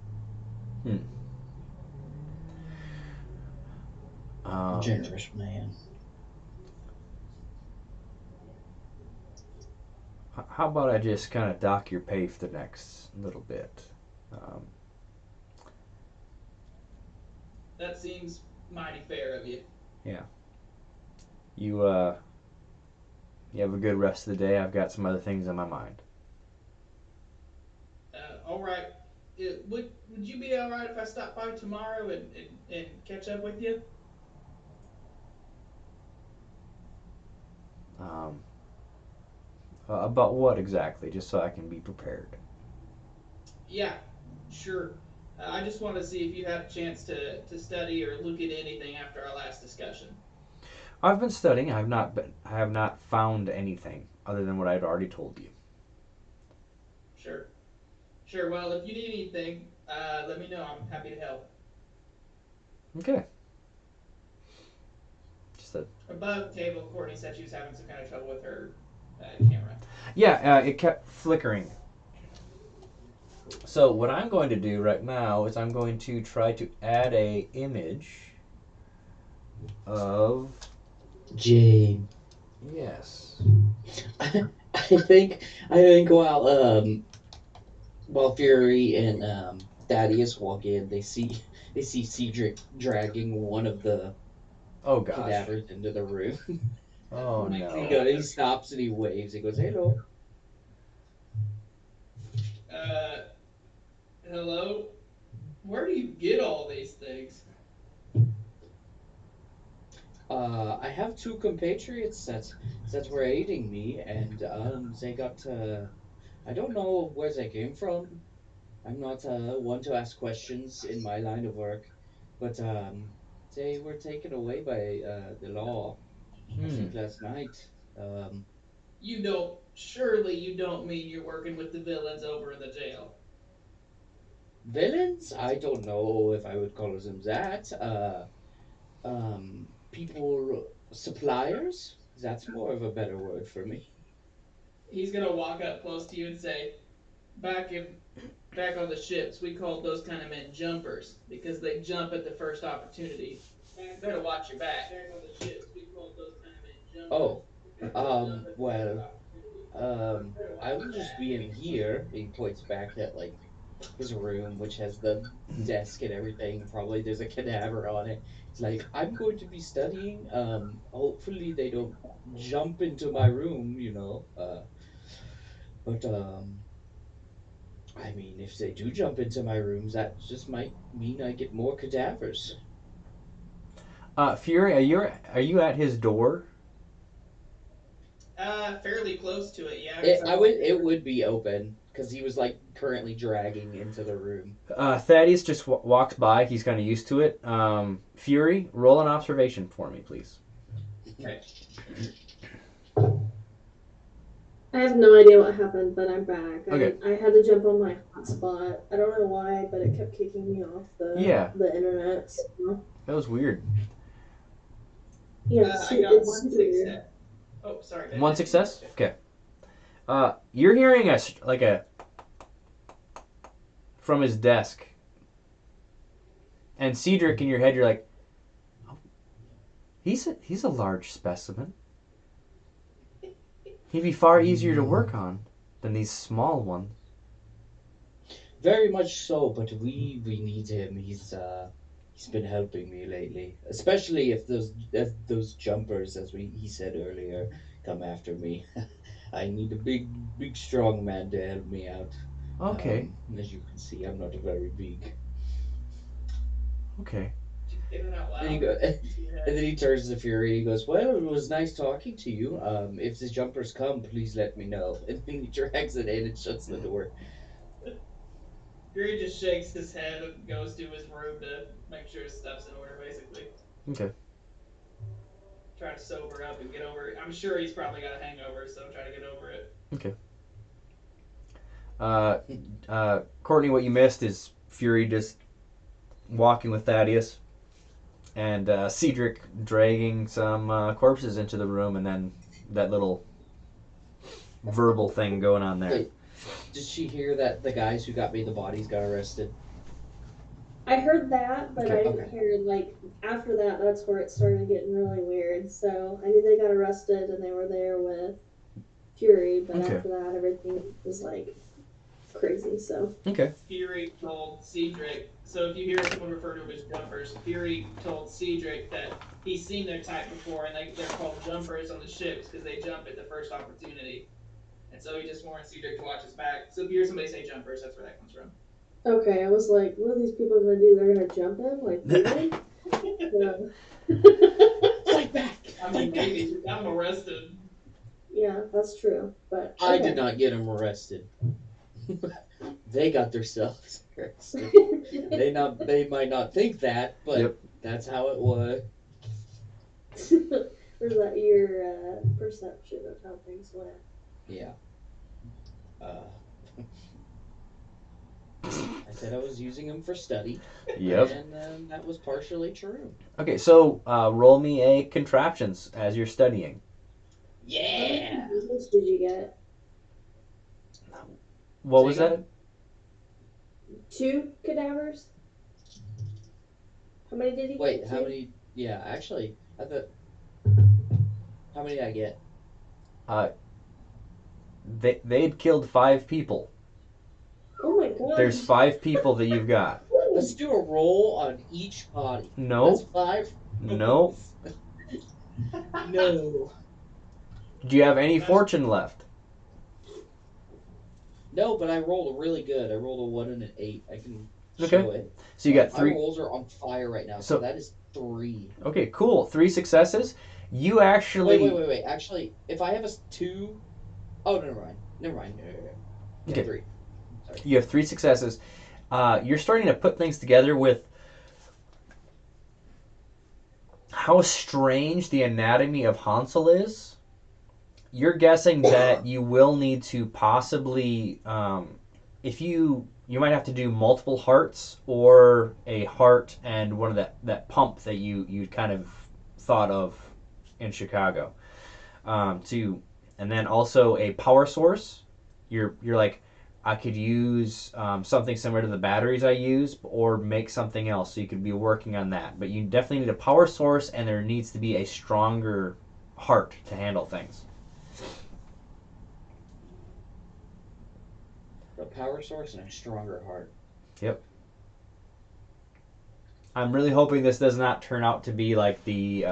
Hmm. Um, Generous man. how about I just kind of dock your pay for the next little bit? Um, That seems mighty fair of you. yeah. You you have a good rest of the day. I've got some other things in my mind. All right. Would you be all right if I stopped by tomorrow and catch up with you? Um, about what exactly? Just so I can be prepared. Yeah, sure. I just want to see if you had a chance to study or look at anything after our last discussion. I've been studying. I have not found anything other than what I've already told you. Sure. Sure. Well, if you need anything, let me know. I'm happy to help. Okay. Just a, Above the table, Courtney said she was having some kind of trouble with her camera. yeah. It kept flickering. So what I'm going to do right now is I'm going to try to add a image of Jane. yes. I think while Fury and Thaddeus walk in, they see Cedric dragging one of the Oh gosh. cadavers into the room. Oh My no. He stops and he waves. He goes, "Hello." Uh, hello. Where do you get all these things? I have two compatriots that were aiding me, and they got. I don't know where they came from. I'm not one to ask questions in my line of work, but they were taken away by the law. I Hmm. think last night. Um, Surely you don't mean you're working with the villains over in the jail. Villains? I don't know if I would call them that. People suppliers. That's more of a better word for me. He's gonna walk up close to you and say, "Back in back on the ships, we called those kind of men jumpers because they jump at the first opportunity. You better watch your back." Back on the ships, we called those kind of men jumpers Oh, because they jump at the first well, opportunity. You better I watch will your just back. be in here. He points back at like his room, which has the desk and everything. Probably there's a cadaver on it. It's like I'm going to be studying. Hopefully they don't jump into my room, you know. But I mean, if they do jump into my rooms, that just might mean I get more cadavers. Fury, are you at his door? Fairly close to it, yeah. It would be open because he was like currently dragging into the room. Thaddeus just walks by. He's kind of used to it. Fury, roll an observation for me, please. Okay. I have no idea what happened, but I'm back. Okay. I had to jump on my hotspot. I don't know why, but it kept kicking me off the internet. So. That was weird. Yeah, I got one success. Oh, sorry. One success? Okay. You're hearing a from his desk. And Cedric, in your head, you're like, oh, he's a large specimen. He'd be far easier to work on than these small ones. Very much so, but we need him. He's been helping me lately, especially if those jumpers, as he said earlier, come after me. I need a big strong man to help me out. Okay. As you can see, I'm not very big. Okay. Get it out loud. And then he turns to Fury. He goes, "Well, it was nice talking to you. If the jumpers come, please let me know." And then he drags it in and shuts the door. Fury just shakes his head and goes to his room to make sure his stuff's in order, basically. Okay. Try to sober up and get over it. I'm sure he's probably got a hangover, so try to get over it. Okay. Courtney, what you missed is Fury just walking with Thaddeus, and Cedric dragging some corpses into the room, and then that little verbal thing going on there. Wait, did she hear that the guys who got me the bodies got arrested? I heard that, but Okay. I didn't hear, like, after that, that's where it started getting really weird. So I knew they got arrested and they were there with Fury, but Okay. after that, everything was, like, crazy, so. Okay. Fury told Cedric, so if you hear someone refer to them as jumpers, Fury told Cedric that he's seen their type before, and they're called jumpers on the ships because they jump at the first opportunity. And so he just warned Cedric to watch his back. So if you hear somebody say jumpers, that's where that comes from. Okay, I was like, what are these people gonna do? They're gonna jump in? Like, really? Fight back! I mean, maybe you got him arrested. Yeah, that's true. But I okay. did not get them arrested. They got themselves arrested. They might not think that, but Yep. that's how it was. Or is that your perception of how things went? Yeah. I said I was using them for study. Yep. And that was partially true. Okay, so roll me a contraptions as you're studying. Yeah. How many pieces did you get? What was that? 2 cadavers? How many did he Wait, get? how 2? many? Yeah, actually, I thought. How many did I get? They had killed 5 people. Oh my god. There's 5 people that you've got. Let's do a roll on each body. No. That's 5. No. No. Do you have any fortune left? No, but I rolled a really good. I rolled a 1 and an 8. I can Okay. show it. So you got My 3. rolls are on fire right now, so that is 3. Okay, cool. 3 successes. You actually. Wait. Actually, if I have a 2. Oh, never mind. Yeah, Okay. 3. Sorry. You have 3 successes. You're starting to put things together with how strange the anatomy of Hansel is. You're guessing that you will need to possibly, if you might have to do multiple hearts or a heart and one of that pump that you kind of thought of in Chicago, and then also a power source. You're like, I could use something similar to the batteries I use, or make something else. So you could be working on that. But you definitely need a power source, and there needs to be a stronger heart to handle things. A power source and a stronger heart. Yep. I'm really hoping this does not turn out to be like the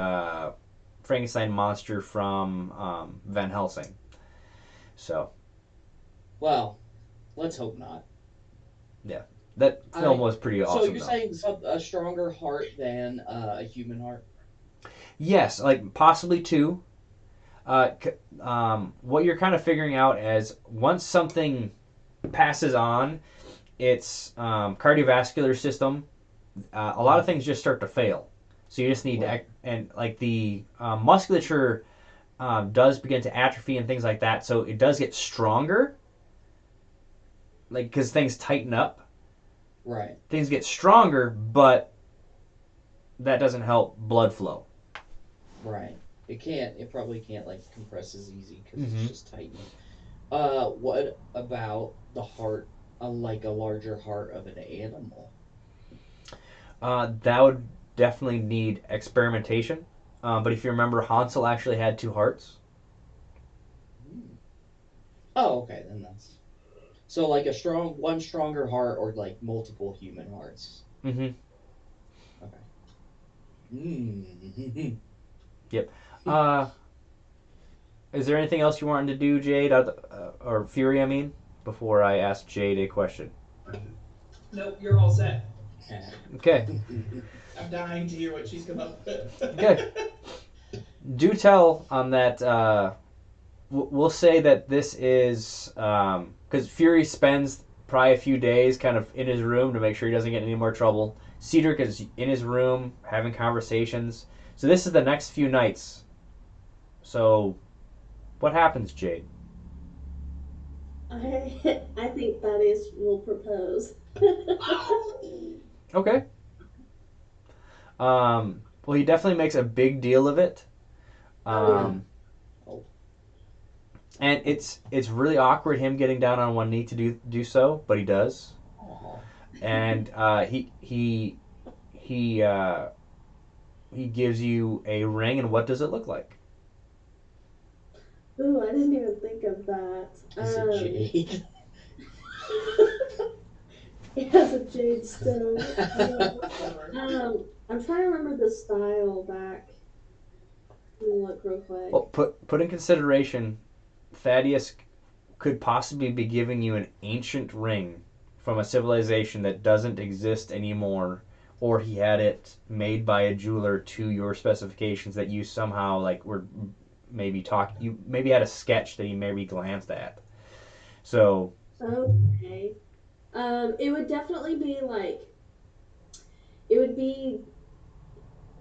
Frankenstein monster from Van Helsing. So. Well, let's hope not. That film was pretty awesome. So you're saying a stronger heart than a human heart? Yes, like possibly two. What you're kind of figuring out is once something passes on its cardiovascular system, a lot of things just start to fail. So you just need Right. and like the musculature does begin to atrophy and things like that. So it does get stronger, like because things tighten up, Right. things get stronger, but that doesn't help blood flow. Right. It can't. It probably can't like compress as easy because it's Mm-hmm. just tightening. What about the heart? Like a larger heart of an animal. That would definitely need experimentation. But if you remember, Hansel actually had two hearts. Hmm. Oh, okay. Then that's so like a one stronger heart or like multiple human hearts. Mm-hmm. Okay. Mm. Yep. Uh, is there anything else you wanted to do, Jade, or Fury? I mean, before I ask Jade a question. Nope, you're all set. Okay. I'm dying to hear what she's come up with. Okay. Do tell on that. We'll say that this is because Fury spends probably a few days kind of in his room to make sure he doesn't get in any more trouble. Cedric is in his room having conversations. So this is the next few nights. So what happens, Jade? I think Thaddeus will propose. Okay. Well, he definitely makes a big deal of it. Oh yeah. Oh. And it's really awkward him getting down on one knee to do so, but he does. Aw. And he he gives you a ring, and what does it look like? Ooh, I didn't even think of that. Is it jade? It has a jade stone. Clever. I'm trying to remember the style back. Let me look real quick. Well, put in consideration, Thaddeus could possibly be giving you an ancient ring from a civilization that doesn't exist anymore, or he had it made by a jeweler to your specifications that you somehow like were maybe you maybe had a sketch that he maybe glanced at. So Okay. It would definitely be like it would be.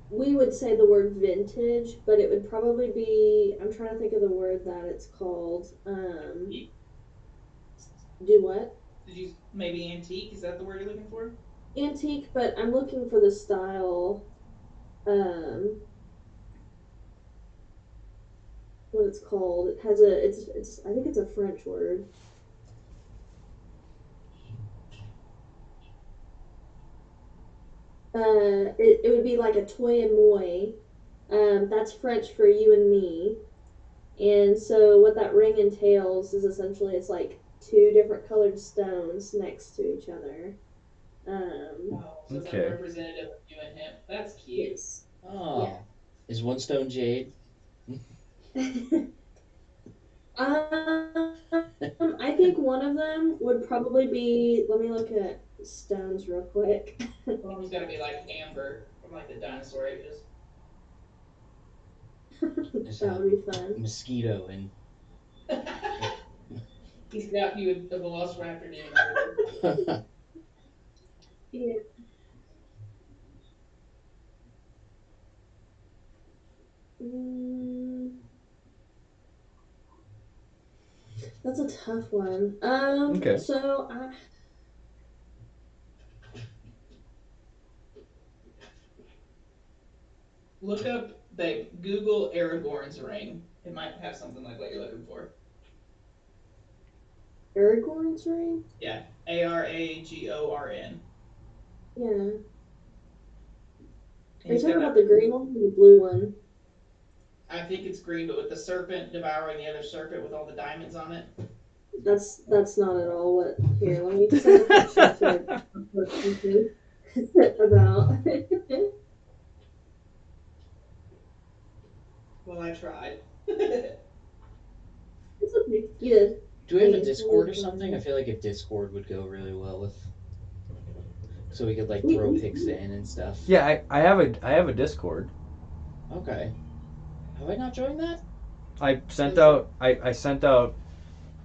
We would say the word vintage, but it would probably be. I'm trying to think of the word that it's called. Do what? Did you maybe antique? Is that the word you're looking for? Antique, but I'm looking for the style. Um, what it's called? It has a. It's. I think it's a French word. It would be like a toi et moi. That's French for you and me. And so what that ring entails is essentially it's like two different colored stones next to each other. Um, Oh, so it's like okay, representative of you and him. That's cute. yes. Yeah. Oh. Is one stone jade? I think one of them would probably be. Let me look at stones real quick. One of them's got to be like amber from like the dinosaur ages. There's That a would be fun. mosquito and He's got you a velociraptor doing Yeah. Mm, that's a tough one. okay. So I, Look up, babe, Google Aragorn's ring. It might have something like what you're looking for. Aragorn's ring. Yeah, Aragorn. Yeah. Are you He's talking got about a, the green one or the blue one? I think it's green, but with the serpent devouring the other serpent with all the diamonds on it. That's not at all what. Here, let me send a picture to look into about. Well, I tried. It's okay. You did. Do we have a It's Discord or really something? I fun. feel like a Discord would go really well with, so we could like We, throw we, pics in and stuff. Yeah, I have a Discord. Okay. Have I not joined that? I sent out I sent out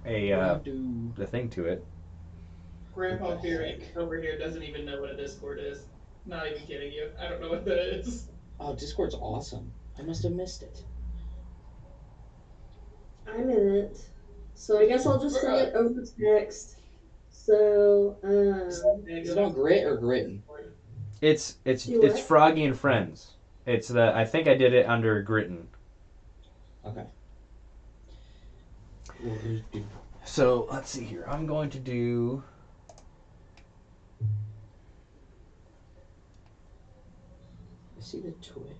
a How do? the thing to it. Grandpa What the Fury heck? over here doesn't even know what a Discord is. Not even kidding you. I don't know what that is. Oh, Discord's awesome. I must have missed it. I'm in it. So I guess I'll just send it over text. So, Is it on Grit or Grittin? Do It's what? Froggy and Friends. It's the I think I did it under Gritton. Okay. So let's see here. I'm going to do. I see the Twitch.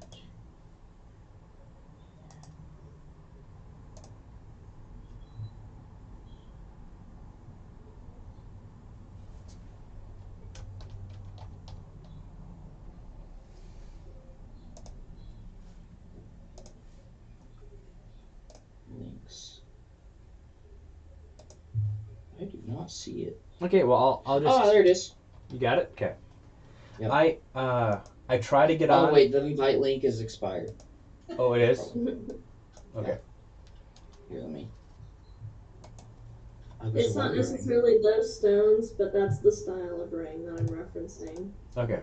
Links. I do not see it. Okay, well I'll just. Oh, there it is. You got it. Okay. Yep. I try to get Oh on. wait, the invite link is expired. Oh, it is. Okay. Here, let me. I was It's not wondering. necessarily those stones, but that's the style of ring that I'm referencing. Okay.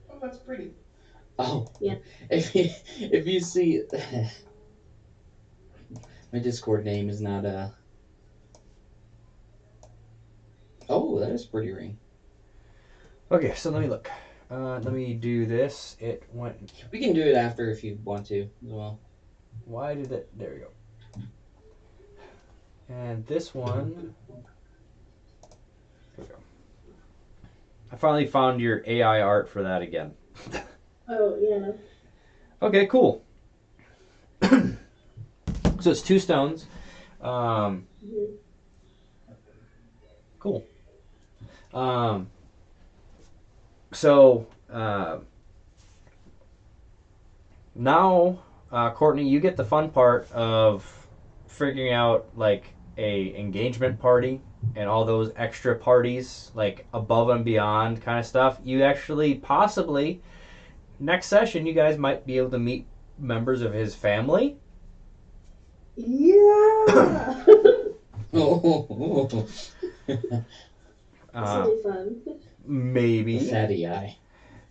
Oh, that's pretty. Oh. Yeah. If you see, my Discord name is not Oh, that is a pretty ring. Okay, so let me look. Let me do this. It went. We can do it after if you want to as well. Why did it? There we go. And this one. There we go. I finally found your AI art for that again. Oh, yeah. Okay, cool. So it's 2 stones. Mhm. Cool. So now, Courtney, you get the fun part of figuring out like a engagement party and all those extra parties, like above and beyond kind of stuff. You actually possibly next session, you guys might be able to meet members of his family. Yeah! Oh, This will be fun. Maybe. fatty eye.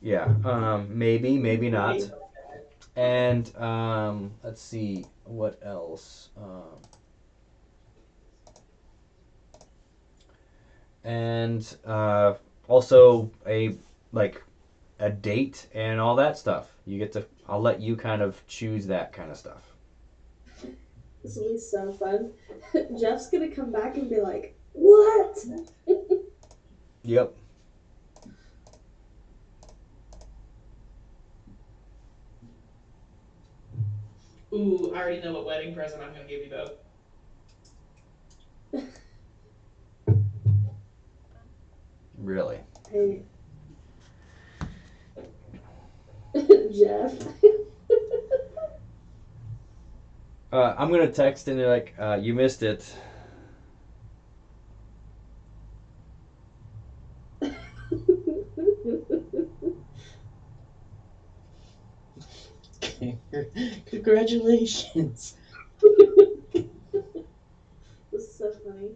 Yeah. Maybe not. And let's see what else. And also a date and all that stuff. You get to. I'll let you kind of choose that kind of stuff. This will be so fun. Jeff's gonna come back and be like, "What?" Yep. Ooh, I already know what wedding present I'm gonna give you though. Really. Hey. Jeff. I'm gonna text and they're like, you missed it. Congratulations. This is so funny.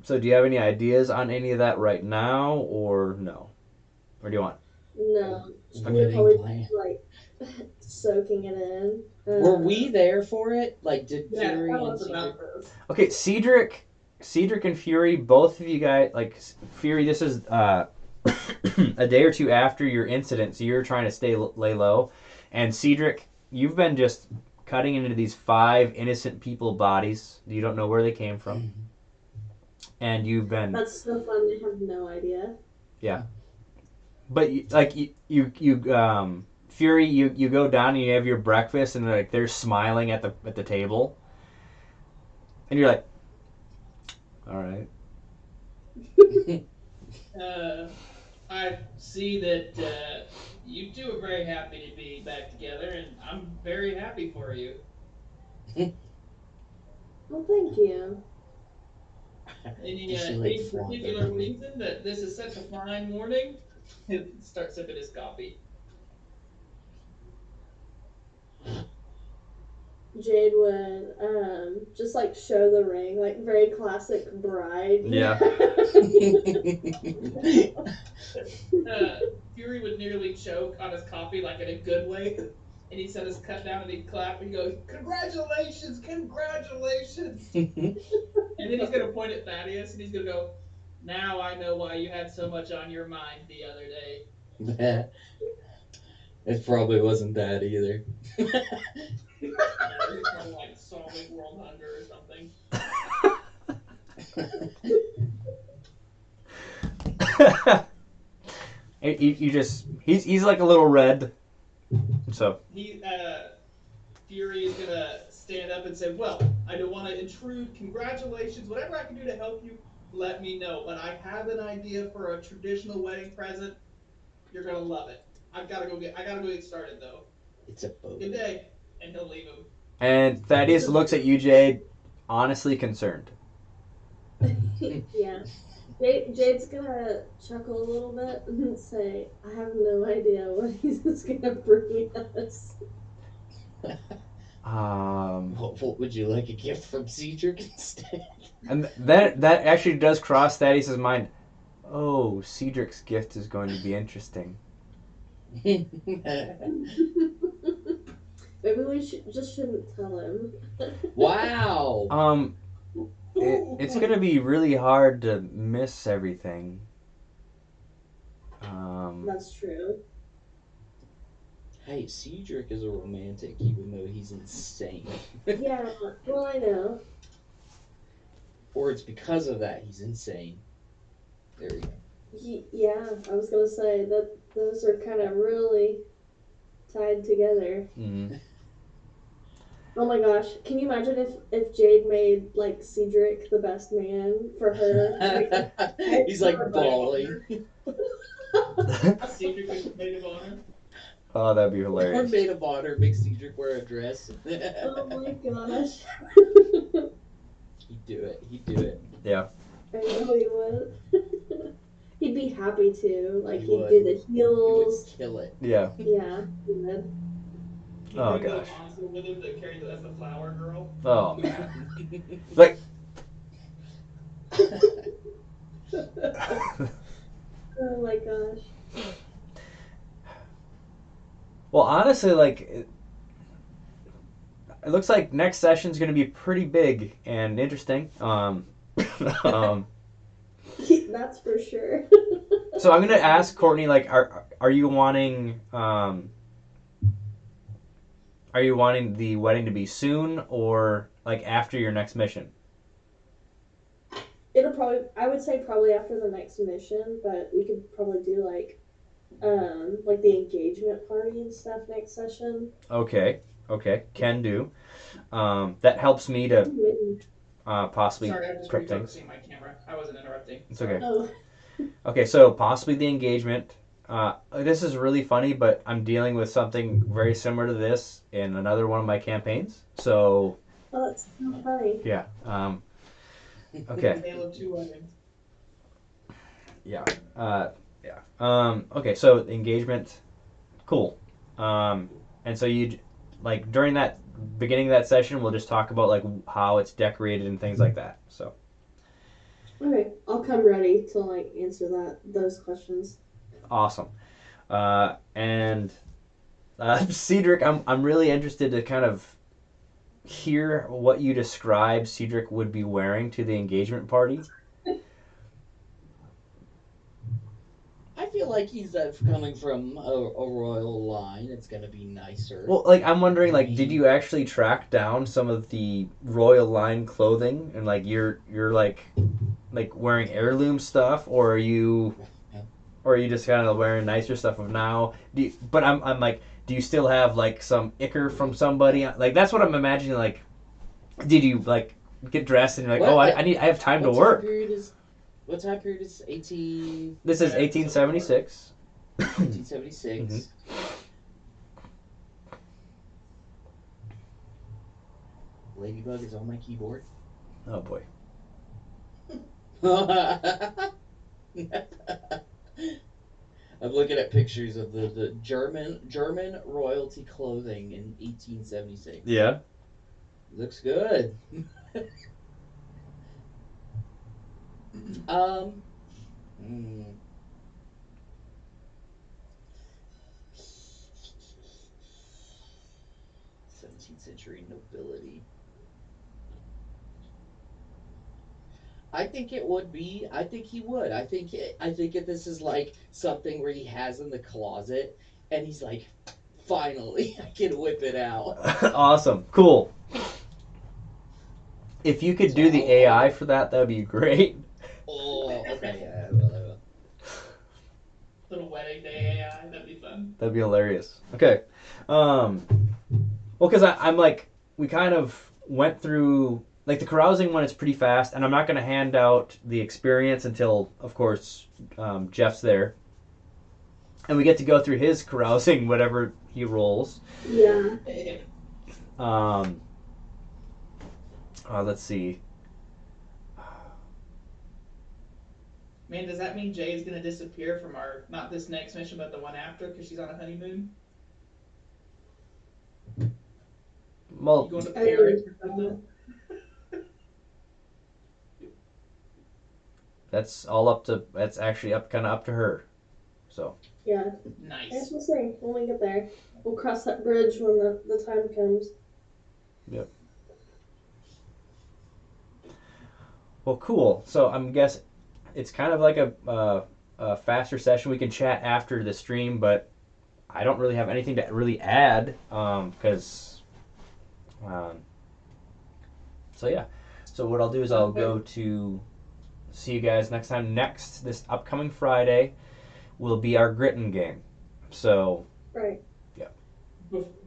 So do you have any ideas on any of that right now, or no? Or do you want? No, Wedding probably plan. like soaking it in. Were we there for it? Like, did Yeah, Fury tell and us Cedric? about this. Okay, Cedric and Fury, both of you guys, like Fury. This is a day or two after your incident, so you're trying to lay low, and Cedric, you've been just cutting into these 5 innocent people bodies. You don't know where they came from, and you've been. That's so fun. I have no idea. But Fury, you go down and you have your breakfast, and they're smiling at the table, and you're like, all right. Uh, I see that you two are very happy to be back together, and I'm very happy for you. Well, thank you. Any Does she like any flaunt that particular to you? reason that this is such a fine morning? He'll start sipping his coffee. Jade would just like show the ring, like very classic bride. Yeah. Fury would nearly choke on his coffee, like in a good way. And he set his cut down and he'd clap and go, "Congratulations, congratulations!" And then he's gonna point at Thaddeus and he's gonna go, "Now I know why you had so much on your mind the other day." It probably wasn't that either. Yeah, he's probably like solving world hunger or something. you just he's like a little red. So Fury is gonna stand up and say, "Well, I don't want to intrude. Congratulations. Whatever I can do to help you, let me know. But I have an idea for a traditional wedding present. You're gonna love it. I gotta go get started though. It's a boat. Good day." And he'll leave him. and Thaddeus looks at you, Jade, honestly concerned. Yeah. Jade's gonna chuckle a little bit and say, I have no idea what he's gonna bring us. What would you like, a gift from Cedric instead? And that actually does cross Thaddeus' mind. Oh, Cedric's gift is going to be interesting. Maybe we shouldn't tell him. Wow. It's gonna be really hard to miss everything. That's true. Hey, Cedric is a romantic, even though he's insane. Yeah, well, I know. Or it's because of that he's insane. There we go. Yeah, I was gonna say that those are kind of really tied together. Mm. Oh my gosh, can you imagine if Jade made like Cedric the best man for her? He's like bawling. Cedric is maid of honor. Oh, that'd be Or hilarious. maid of honor makes Cedric wear a dress. Oh my gosh. He'd do it. He'd do it. Yeah. I know he would. He'd be happy to. Like He he'd would. do the He would heels. kill it. Yeah. Yeah, he would. He Oh, brings gosh. Alonso with him to carry as the flower girl. Oh man. Like. Oh my gosh. Well, honestly, like, it looks like next session's going to be pretty big and interesting. That's for sure. So I'm going to ask Courtney, like, are you wanting the wedding to be soon or like after your next mission? I would say probably after the next mission, but we could probably do like the engagement party and stuff next session. Okay, can do. That helps me to possibly Sorry, I'm just correct things. refocusing my camera. I wasn't interrupting. It's okay. Oh, Okay, so possibly the engagement. This is really funny, but I'm dealing with something very similar to this in another one of my campaigns. So that's so funny. yeah. Okay. Tale of two weddings. Yeah. Okay, so engagement, cool. And so you like during that beginning of that session, we'll just talk about like how it's decorated and things like that. So Okay, I'll come ready to like answer those questions. awesome. And Cedric, I'm really interested to kind of hear what you describe Cedric would be wearing to the engagement party. I feel like he's coming from a royal line. It's gonna be nicer. Well, like I'm wondering, like, did you actually track down some of the royal line clothing, and like you're like wearing heirloom stuff, or are you just kind of wearing nicer stuff of now? But I'm like, do you still have like some ichor from somebody? Like that's what I'm imagining. Like, did you like get dressed and you're like, What? oh, I have time to What time work? period is What time period is 18, This is 1876. 1876? Ladybug is on my keyboard. Oh boy. I'm looking at pictures of the German royalty clothing in 1876. Yeah. Looks good. um. hmm. 17th century nobility. I think it would be. I think he would. I think if this is like something where he has in the closet, and he's like, finally, I can whip it out. Awesome. Cool. If you could do the So, AI for that, that'd be great. Oh, okay, yeah, I will. Little wedding day AI, that'd be fun. That'd be hilarious. Okay. Well, because I'm like, we kind of went through, like, the carousing one is pretty fast, and I'm not going to hand out the experience until, of course, Jeff's there. And we get to go through his carousing, whatever he rolls. Yeah. Let's see. Man, does that mean Jay's gonna disappear from our, not this next mission, but the one after, because she's on a honeymoon? Well, You going to Paris or something? that's actually kind of up to her. So. Yeah. Nice. As we'll see when we get there. We'll cross that bridge when the time comes. Yep. Well, cool. So I'm guessing it's kind of like a faster session. We can chat after the stream, but I don't really have anything to really add because. So yeah. So what I'll do is I'll go to see you guys next time. This upcoming Friday will be our Gritton game. So. Right. Yeah.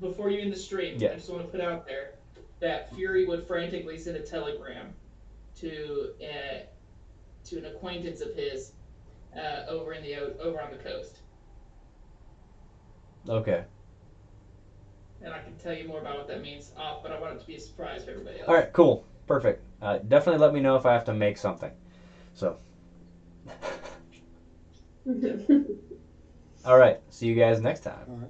Before you end the stream, Yeah. I just want to put out there that Fury would frantically send a telegram to an acquaintance of his over on the coast, Okay. and I can tell you more about what that means off. But I want it to be a surprise for everybody else. All right. Cool. Perfect. Definitely let me know if I have to make something. So. All right. See you guys next time. All right.